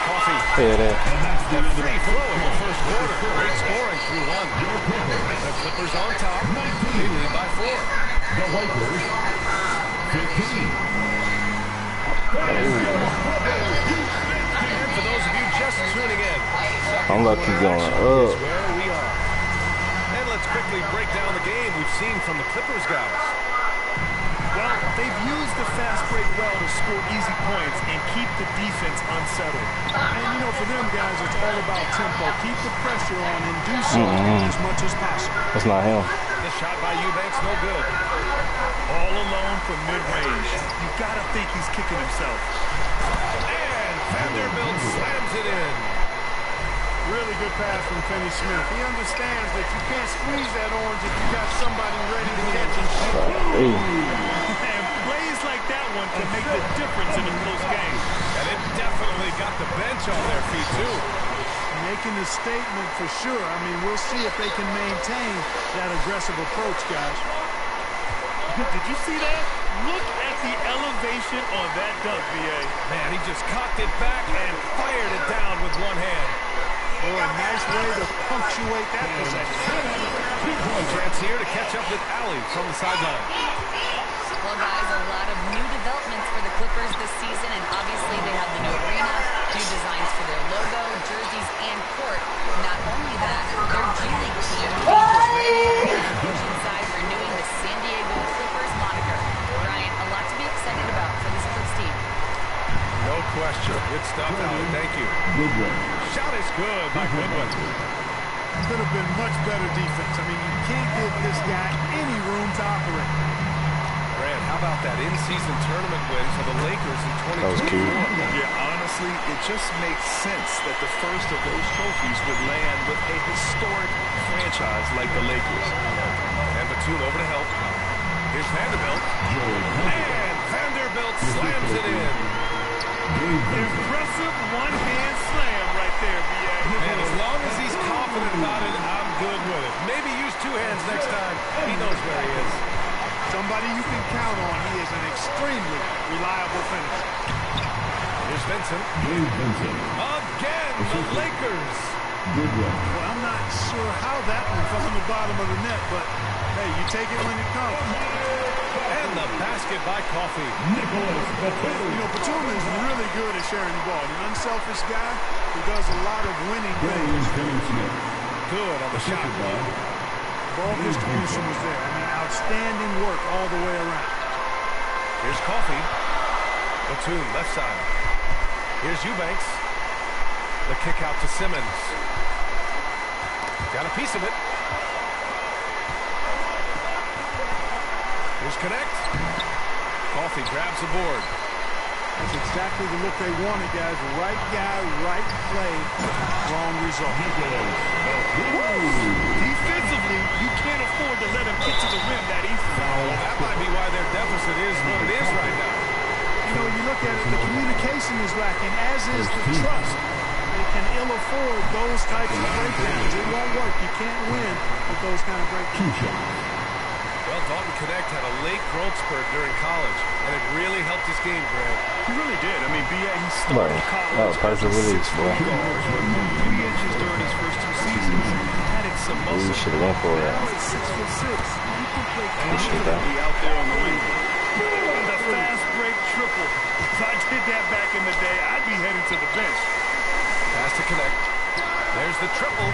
Coffee. Yeah, that. The free flow in the first quarter. Great scoring through 1. The Clippers on top. They lead by 4. The Lakers, 15. And for those of you just tuning in, I'm gonna keep going is up. where we are. And let's quickly break down the game we've seen from the Clippers guys. Well, they've used the fast break well to score easy points and keep the defense unsettled. And, you know, for them guys, it's all about tempo. Keep the pressure on and do so as much as possible. That's not him. The shot by Eubanks, no good. All alone from mid-range. You got to think he's kicking himself. And Vanderbilt slams it in. Really good pass from Finney Smith. He understands that you can't squeeze that orange if you got somebody ready to catch him. And plays like that one can make the difference in a close game. And it definitely got the bench on their feet, too. Making a statement for sure. I mean, we'll see if they can maintain that aggressive approach, guys. Did you see that? Look at the elevation on that dunk, VA. Man, he just cocked it back and fired it down with one hand. Oh, a nice way to punctuate that possession. Chance here to catch up with Allie from the sideline. Well, guys, a lot of new developments for the Clippers this season, and obviously they have the new arena, new designs for their logo, jerseys, and court. Not only that, their G League team side renewing the San Diego Clippers moniker. Ryan, a lot to be excited about for this Clips team. No question. Good stuff, Allie. Thank you. Shot is good by Goodwin. Could have been much better defense. I mean, you can't give this guy any room to operate. Grant, how about that in-season tournament win for the Lakers in 2024? That was cute. Yeah, honestly, it just makes sense that the first of those trophies would land with a historic franchise like the Lakers. And Batum over to help. Here's Vanderbilt. And Vanderbilt slams it in. Impressive one-hand slam right there, VA. And as long as he's confident about it, I'm good with it. Maybe use 2 hands next time. He knows where he is. Somebody you can count on. He is an extremely reliable finisher. Here's Vincent. Again, the Lakers. Well, I'm not sure how that one fell on the bottom of the net, but, hey, you take it when it comes. And the basket by Coffee. You know, Batum is really good at sharing the ball. An unselfish guy who does a lot of winning things. Good on the shot. Ball distribution was there. I mean, outstanding work all the way around. Here's Coffee. Batum, left side. Here's Eubanks. The kick out to Simmons. Got a piece of it. Here's Connect. Coffee grabs the board. That's exactly the look they wanted, guys. Right guy, right play, wrong result. Defensively, you can't afford to let him get to the rim that easily. Well, that might be why their deficit is what it is right now. You know, you look at it, the communication is lacking, as is the trust. They can ill afford those types of breakdowns. It won't work. You can't win with those kind of breakdowns. Well, Dalton Connect had a late growth spurt during college, and it really helped his game, Grant. He really did. I mean, B.A., he started college partial release, bro. 3 inches during his first 2 seasons. Added some muscle. You should have went for that. Now he's 6'6". He can play confidently out there on the wing. The fast break triple. If I did that back in the day, I'd be heading to the bench. Pass to Connect. There's the triple.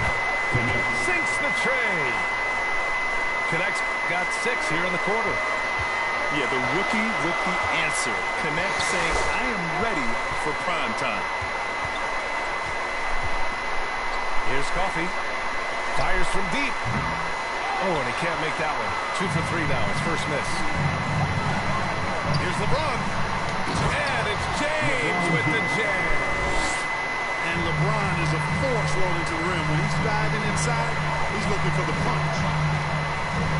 Sinks the tray. Connect's got 6 here in the quarter. Yeah, the rookie with the answer. Connect saying, I am ready for prime time. Here's Coffee. Fires from deep. Oh, and he can't make that one. 2 for 3 now. His first miss. Here's LeBron. And it's James with the jam. And LeBron is a force rolling to the rim. When he's diving inside, he's looking for the punch.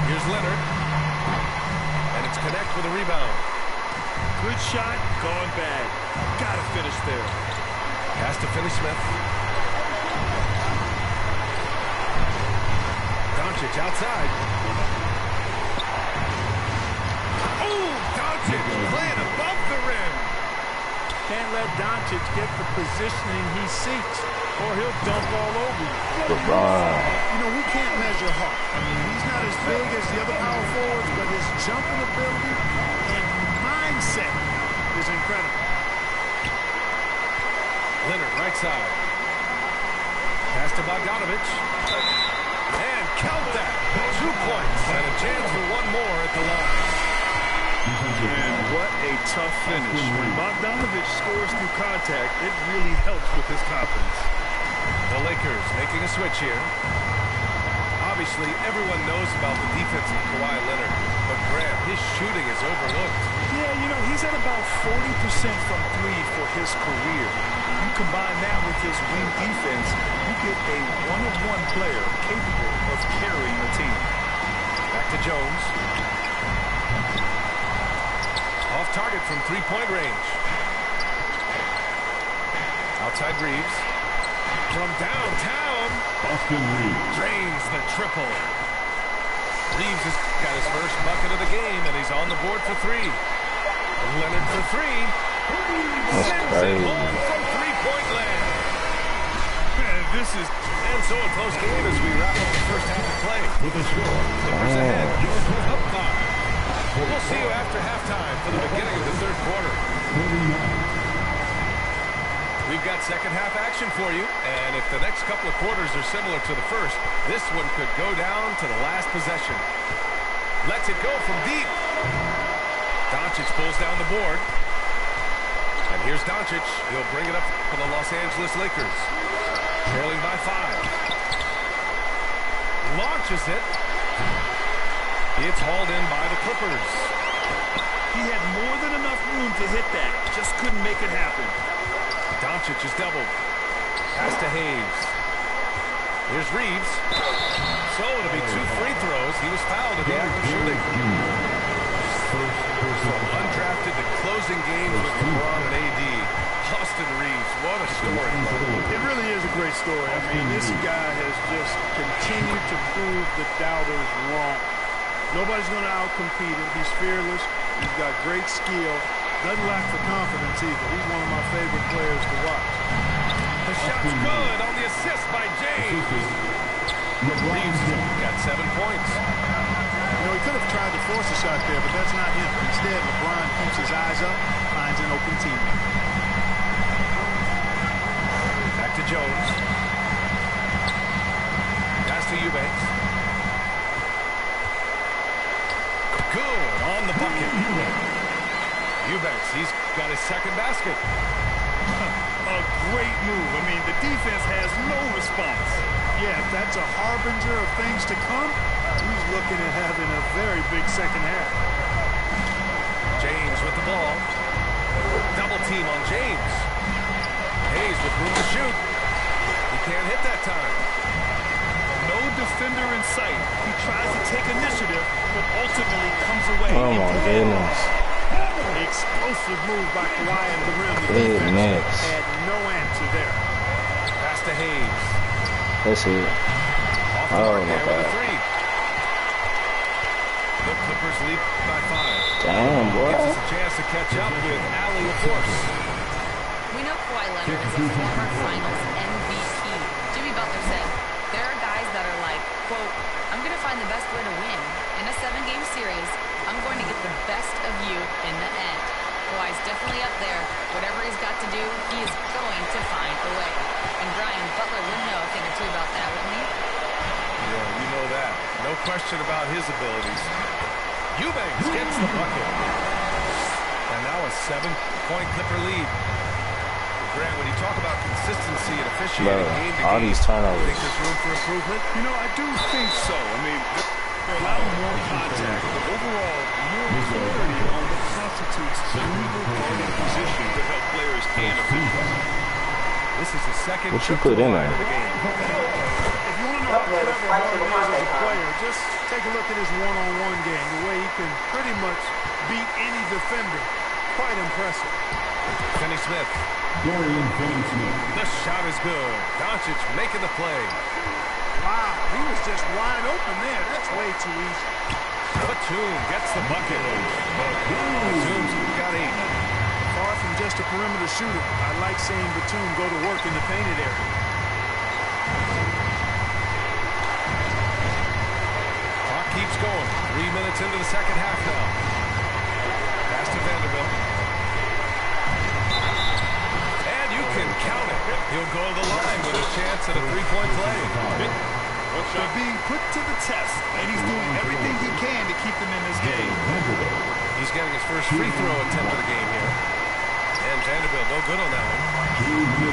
Here's Leonard. And it's Connect with a rebound. Good shot, gone bad. Got to finish there. Has to finish Smith. Doncic outside. Oh, Doncic playing above the rim. Can't let Doncic get the positioning he seeks, or he'll dump all over you. LeBron. You know, we can't measure Hart. I mean, he's not as big as the other power forwards, but his jumping ability and mindset is incredible. Leonard, right side. Pass to Bogdanovich. And count that. 2 points and a chance for one more at the line. And what a tough finish. When Bogdanovich scores through contact, it really helps with his confidence. The Lakers making a switch here. Obviously, everyone knows about the defense of Kawhi Leonard, but Grant, his shooting is overlooked. Yeah, you know, he's at about 40% from 3 for his career. You combine that with his wing defense, you get a one-of-one player capable of carrying a team. Back to Jones. Off target from 3-point range. Outside Reeves. From downtown. Austin Reeves drains the triple. Reeves has got his first bucket of the game, and he's on the board for 3. Leonard for 3. Sends it home from 3-point land. This is and so a close game as we wrap up the first half of play. with a score. Clippers ahead. Up 5. We'll see you after halftime for the beginning of the third quarter. 49. We've got second half action for you, and if the next couple of quarters are similar to the first, this one could go down to the last possession. Lets it go from deep. Doncic pulls down the board. And here's Doncic. He'll bring it up for the Los Angeles Lakers. Trailing by 5. Launches it. It's hauled in by the Clippers. He had more than enough room to hit that. Just couldn't make it happen. Doncic is doubled. Pass to Hayes. Here's Reeves. So it'll be 2 free throws. He was fouled in the act of shooting. From undrafted to closing games with LeBron and AD. Austin Reeves, what a story. It really is a great story. I mean, this guy has just continued to prove the doubters wrong. Nobody's going to outcompete him. He's fearless. He's got great skill. Doesn't lack for confidence either. He's one of my favorite players to watch. The shot's good on the assist by James. Reeves got 7 points. You know, he could have tried to force a shot there, but that's not him. Instead, LeBron keeps his eyes up, finds an open teammate. Back to Jones. Pass to Eubanks. Good on the bucket. Eubanks, he's got his second basket. A great move. I mean, the defense has no response. Yeah, if that's a harbinger of things to come, he's looking at having a very big second half. James with the ball. Double team on James. Hayes with room to shoot. He can't hit that time. No defender in sight. He tries to take initiative, but ultimately comes away. Oh my goodness. Explosive move by Kawhi at the rim. The Goodness. defense had no answer there. Pass to Hayes. That's it. Off the Oh mark my there with a God. three. The Clippers lead by 5. Damn, boy. Gives us a chance to catch up with Allie, of course. We know Kawhi Leonard is a former Finals MVP. Jimmy Butler said, there are guys that are like, quote, I'm going to find the best way to win. In a 7-game series, I'm going to get the best of you in the end. Kawhi's definitely up there. Whatever he's got to do, he is going to find a way. And Brian, Butler would know a thing or two about that, wouldn't he? Yeah, you know that. No question about his abilities. Eubanks gets the bucket. And now a 7-point Clipper lead. Grant, when you talk about consistency and officiating game to all game, these turnovers. you think there's room for improvement? You know, I do think so. I mean, they're allowing more contact, but overall, more clarity on what constitutes a legal guarding position to help players and officials. This is the second What you trip put to the in line there? of the game. If you want to know how clever Harden is as a player, just take a look at his one-on-one game, the way he can pretty much beat any defender. Quite impressive. Finney-Smith. Dorian Finney-Smith. The shot is good. Doncic making the play. Wow, he was just wide open there. That's way too easy. Batum gets the bucket. Batum's got 8. Far from just a perimeter shooter, I like seeing Batum go to work in the painted area. Clock keeps going. 3 minutes into the second half now. Pass to Vanderbilt. And you can count it. He'll go to the line with a chance at a 3-point play. They're being put to the test, and he's doing everything he can to keep them in this game. He's getting his first free throw attempt of the game here. And Vanderbilt no good on that one.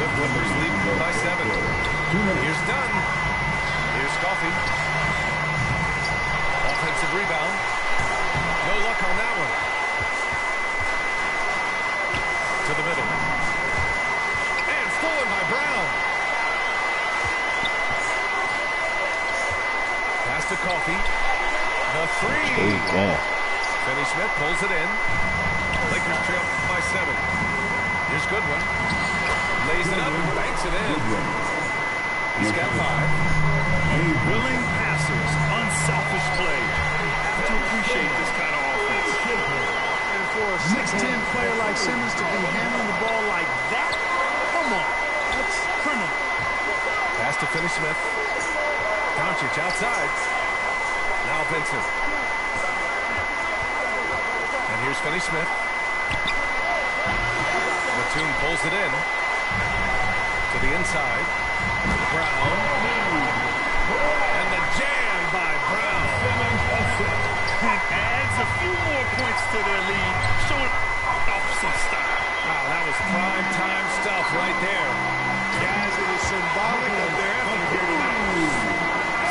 The Clippers lead by 7. Here's Dunn. Here's Coffey. Offensive rebound. No luck on that one. To the middle. And stolen by Brown. Pass to Coffey. The 3. Finney-Smith pulls it in. Lakers trail by 7. Here's Goodwin. Lays it up and banks it in. He's got 5. Willing passers, unselfish play. You have to appreciate this kind of offense. And for a 6'10 player like Simmons to be handling the ball like that, come on, that's criminal. Pass to Finney-Smith. Doncic outside. Now Vincent. And here's Finney-Smith. Batum pulls it in. To the inside. Brown. And the jam by Brown. And adds a few more points to their lead, showing off some style. Wow, that was prime time stuff right there. Guys, it is symbolic of their effort here tonight.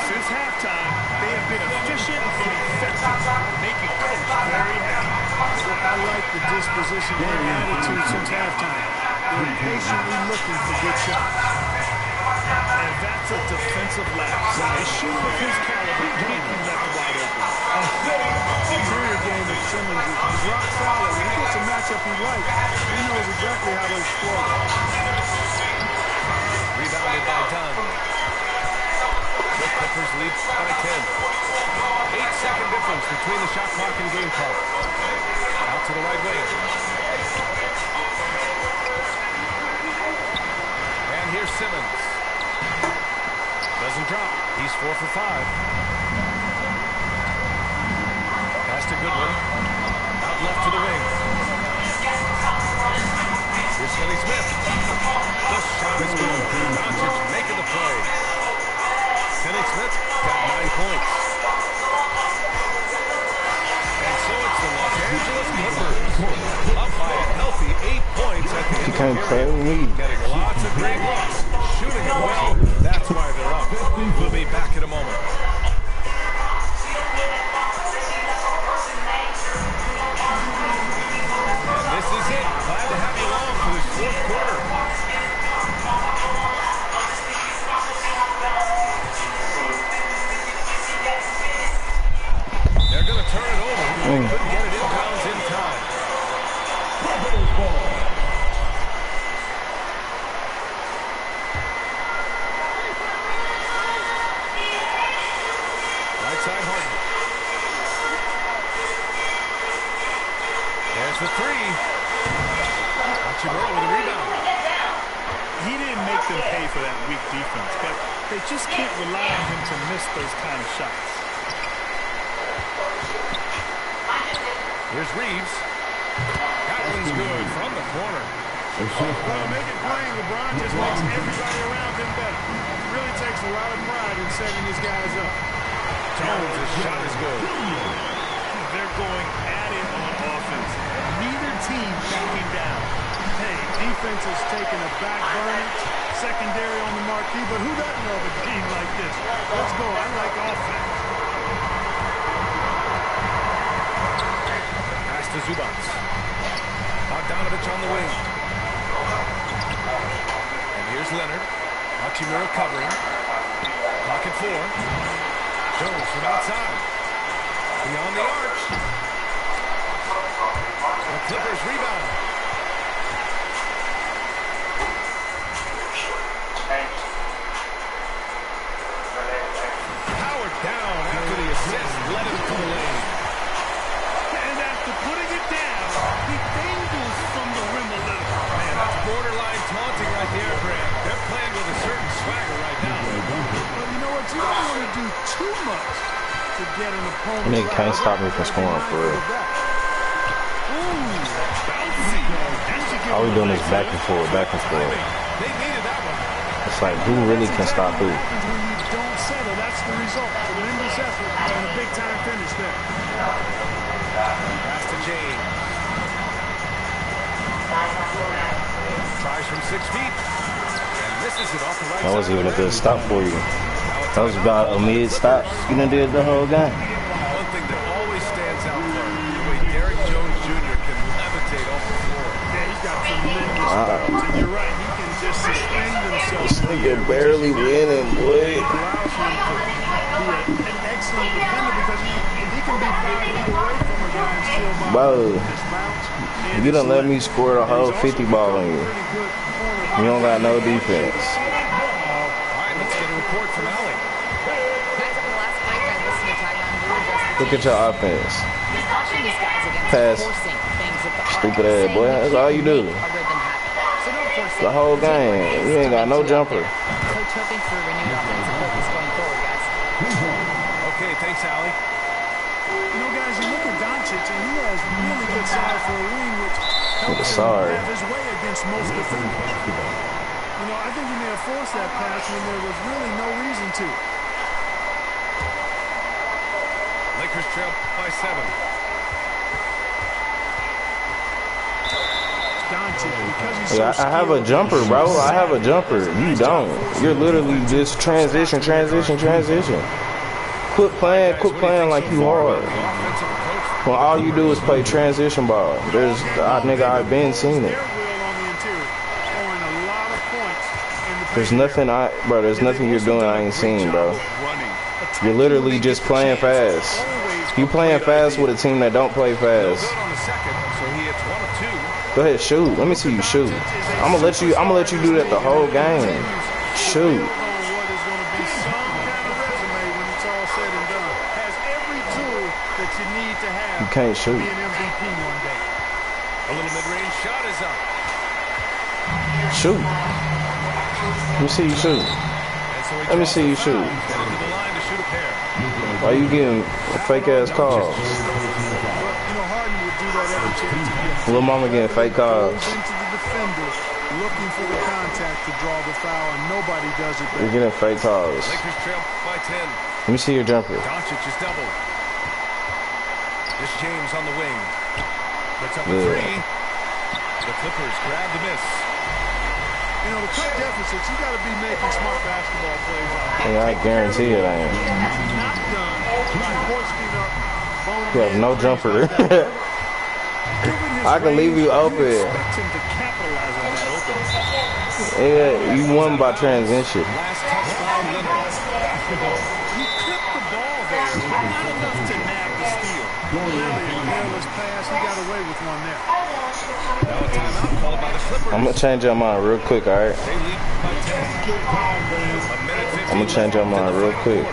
Since halftime, they have been efficient and effective, making Coach very happy. I like the disposition and attitude since halftime. They're patiently looking for good shots. And that's a defensive lapse. A shooter of his caliber can't be left wide open. The interior game of Simmons is rock solid. When he gets a matchup he likes, he knows exactly how to exploit it. Rebounded by Dunn. The Clippers lead by 10. 8-second difference between the shot clock and game clock. Out to the right wing. And here's Simmons. Doesn't drop. He's 4 for 5. Pass to Goodwin. Out left to the wing. Here's Finney-Smith. The shot is good. Doncic making the play. Finney-Smith got 9 points. And so it's the Los Angeles Clippers up by a healthy 8 points at the end of the period. Getting lots of great looks, shooting it well. That's why they're up. We'll be back in a moment. And this is it. Glad to have you along for this fourth quarter. They're going to turn it over. They couldn't get it inbounds in time. Right side Harden. There's the three. Hachimura with a rebound. He didn't make them pay for that weak defense, but they just can't rely on him to miss those kind of shots. Here's Reeves. That one's good from the corner. Well, make it plain, LeBron just makes everybody around him better. It really takes a lot of pride in setting these guys up. Jones' shot is good. They're going at it on offense. Neither team backing down. Hey, defense is taking a back burner, secondary on the marquee, but who doesn't love a game like this? Let's go. I like offense. Pass to Zubats. Bogdanovich on the wing. And here's Leonard. Hachimura covering. Pocket 4. Jones from outside. Beyond the arch. The Clippers rebound. Howard down after the assist. Led him to the lane. And after putting it down, he dangles from the rim a little. Man, that's borderline taunting right there, Grant. They're playing with a certain swagger right now. Well, you know what? You don't want to do too much to get an opponent. And they can't stop me from scoring for real. All we doing is back and forth, back and forth. They needed that one. It's like, who really can stop who? When you don't settle, that's the result. Tremendous effort and a big-time finish there. Pass to James. Tries from 6 feet. And misses it off the right side. That wasn't even a good stop for you. That was about a mid-stop. You done did the whole game. One thing that always stands out for the way Derrick Jones Jr. can levitate off the floor. Yeah, he's got tremendous burst. And you're right, he can just suspend himself. This nigga barely winning, boy. It allows him to be an excellent defender because he can be 5 feet away from a guy and still Bro, dismount. you done let me score the whole 50 ball on you. You don't got no defense. All right, let's get a report from Allie. Guys, on the last break, I listened to Tyron Lue address the Look at your offense. He's cautioned his guys against Pass. forcing things at the arc, Stupid ass saying boy. That's all you do. a rhythm habit. So don't force it. The whole Take game. what You ain't got no jumper. Coach hoping for renewed offensive focus going forward, guys. Okay, thanks, Allie. You know, guys, you look at Doncic, and he has really good size for a wing, which helps him Sorry. have his way against most defenders. You know, I think he may have forced that pass when there was really no reason to. Lakers trail by 7. Doncic, because he's so I have a jumper, bro. I have a jumper. You don't. You're literally just transition. Quit playing like you hard. When all you do is play transition ball. I've been seen it. There's nothing you're doing I ain't seen, bro. You're literally just playing fast. You playing fast with a team that don't play fast. Go ahead, shoot. Let me see you shoot. I'm gonna let you do that the whole game. Shoot. You can't shoot. A little mid-range shot is up. Shoot. Let me see you shoot. Let me see you shoot. Why you getting fake ass calls? Little mama getting fake calls. Looking for the contact to draw the foul, and nobody does it better. You're getting fake calls. Lakers trail by 10. Let me see your jumper. Doncic is doubled. This James on the wing. Puts up a Yeah. 3. The Clippers grab the miss. You know, to cut deficits, you got to be making smart basketball plays on. Yeah, I guarantee it ain't. Not done by hoisting up bone You have no jumper. I can leave you open. Expect him to capitalize on that opening. Yeah, you won by transition. Last touchdown, Leonard. He clipped the ball there, but not enough to nab the steal. Careless pass, he got away with one there. Now a timeout called by the Clippers. I'm gonna change your mind real quick, all right? They lead by 10. A minute 15 I'm gonna change your mind real quick.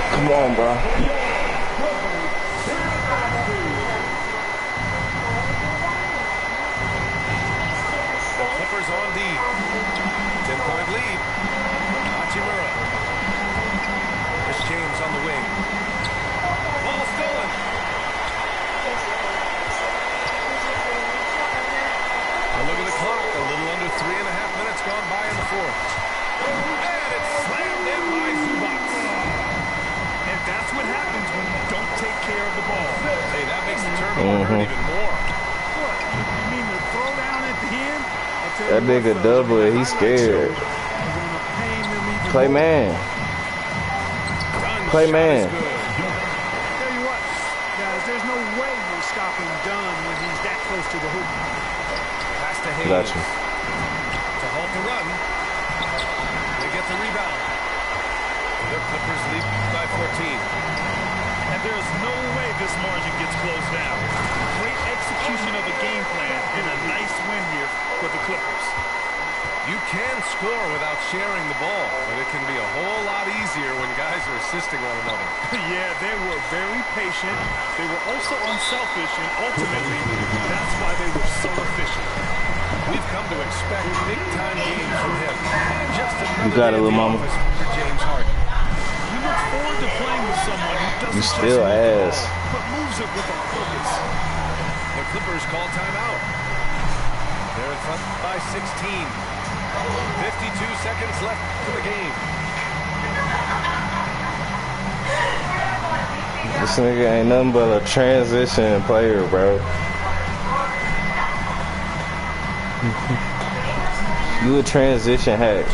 Come on, bro. The Clippers on D. 10-point lead. Hachimura. Chris James on the wing. Ball stolen. A look at the clock. A little under 3.5 minutes gone by in the fourth. And it's slammed in by Zubac. And that's what happens when you don't take care of the ball. Hey, that makes the turnover hurt even more. What? You mean the throw down at the end? That nigga double it. He's scared. Play man. Play man. Tell you what, guys, there's no way you're stopping Dunn when he's that close to the hoop. Pass to Hayes. Gotcha. To halt the run. They get the rebound. The Clippers lead by 14. And there's no way this margin gets closed down. Great execution of a game plan and a nice win here for the Clippers. You can score without sharing the ball, but it can be a whole lot easier when guys are assisting one another. Yeah, they were very patient. They were also unselfish, and ultimately, that's why they were so efficient. We've come to expect big-time games from him. Just You got it, little mama. for James Harden. We look forward to playing with someone who doesn't You still just move the ass. ball, but moves it with a focus. The Clippers call timeout. They're in front by 16. 52 seconds left to the game. This nigga ain't nothing but a transition player, bro. You a transition hack.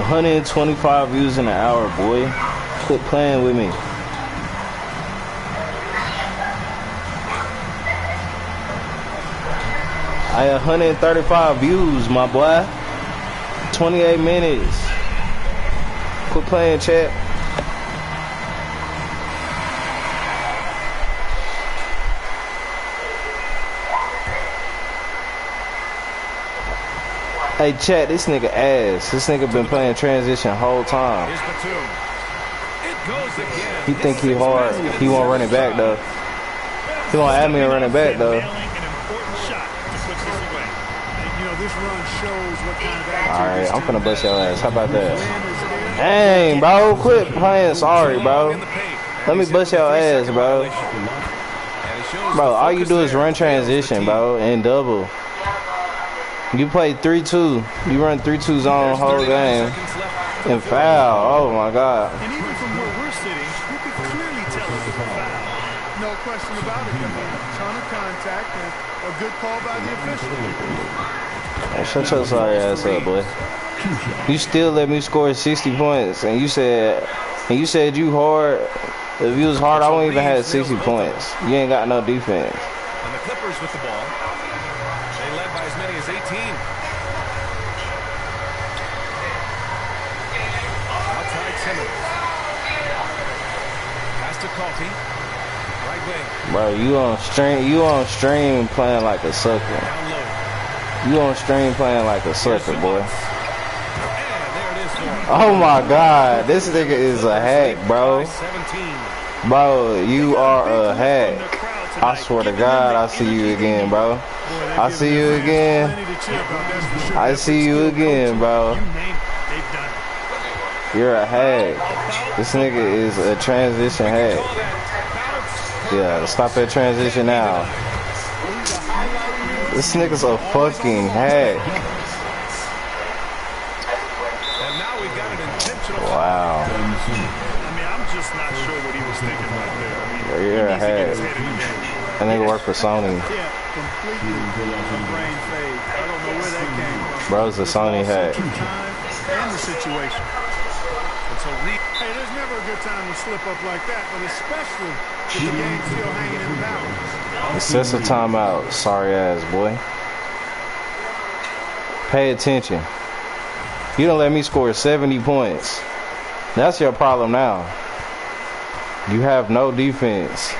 $125 views in an hour, boy. Quit playing with me. I had 135 views, my boy. 28 minutes. Quit playing, chat. Hey, chat, this nigga ass. This nigga been playing transition whole time. Here's Batum. It goes again. He think he hard. He won't run it back, though. He won't add me and run it back, though. An important shot to put this away. You know, this run shows what kind of attitude. Alright, I'm finna bust your ass. How about that? Dang, bro. Quit playing sorry, bro. Let me bust your ass, bro. Bro, all you do is run transition, bro, and double. You play 3-2. You run 3-2 zone whole game. And foul. Oh, my God. And even from where we're sitting, you can clearly tell it was a foul. No question about it. I mean, a ton of contact and a good call by the official. Hey, shut your sorry ass up, boy. You still let me score 60 points, and you said you hard. If you was hard, I wouldn't even have 60 points. You ain't got no defense. And the Clippers with the ball. They led by as many as 18. Outside Simmons. Pass to Coffee. Right wing. Bro, you on stream playing like a sucker. Down low. You on stream playing like a sucker, boy. And there it is for him. Oh my God, this nigga is a hack, bro. 17. Bro, you are a hack. The crowd tonight. I swear to God, I see you again, bro. I see you again. I see you again, bro. You name it, they've done it. You're a hag. This nigga is a transition hag. Yeah, stop that transition now. This nigga's a fucking hag. And now we've got an intentional. Wow. I mean, I'm just not sure what he was thinking right there. I mean, You're a he needs to get hag. his head in the game. That nigga work for Sony. Yeah, completely brain fade. I don't know where that came from. Bro's a Sony hag. Time and the situation. And so Hey, there's never a good time to slip up like that, but especially if the game's still hanging in the balance. It sets a timeout, sorry ass boy. Pay attention. You don't let me score 70 points. That's your problem now. You have no defense.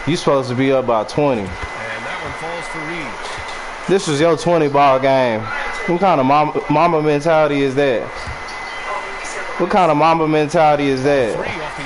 You supposed to be up by 20. And that one falls for Reeves. This was your 20 ball game. What kind of mama mentality is that? What kind of mama mentality is that? 3 off the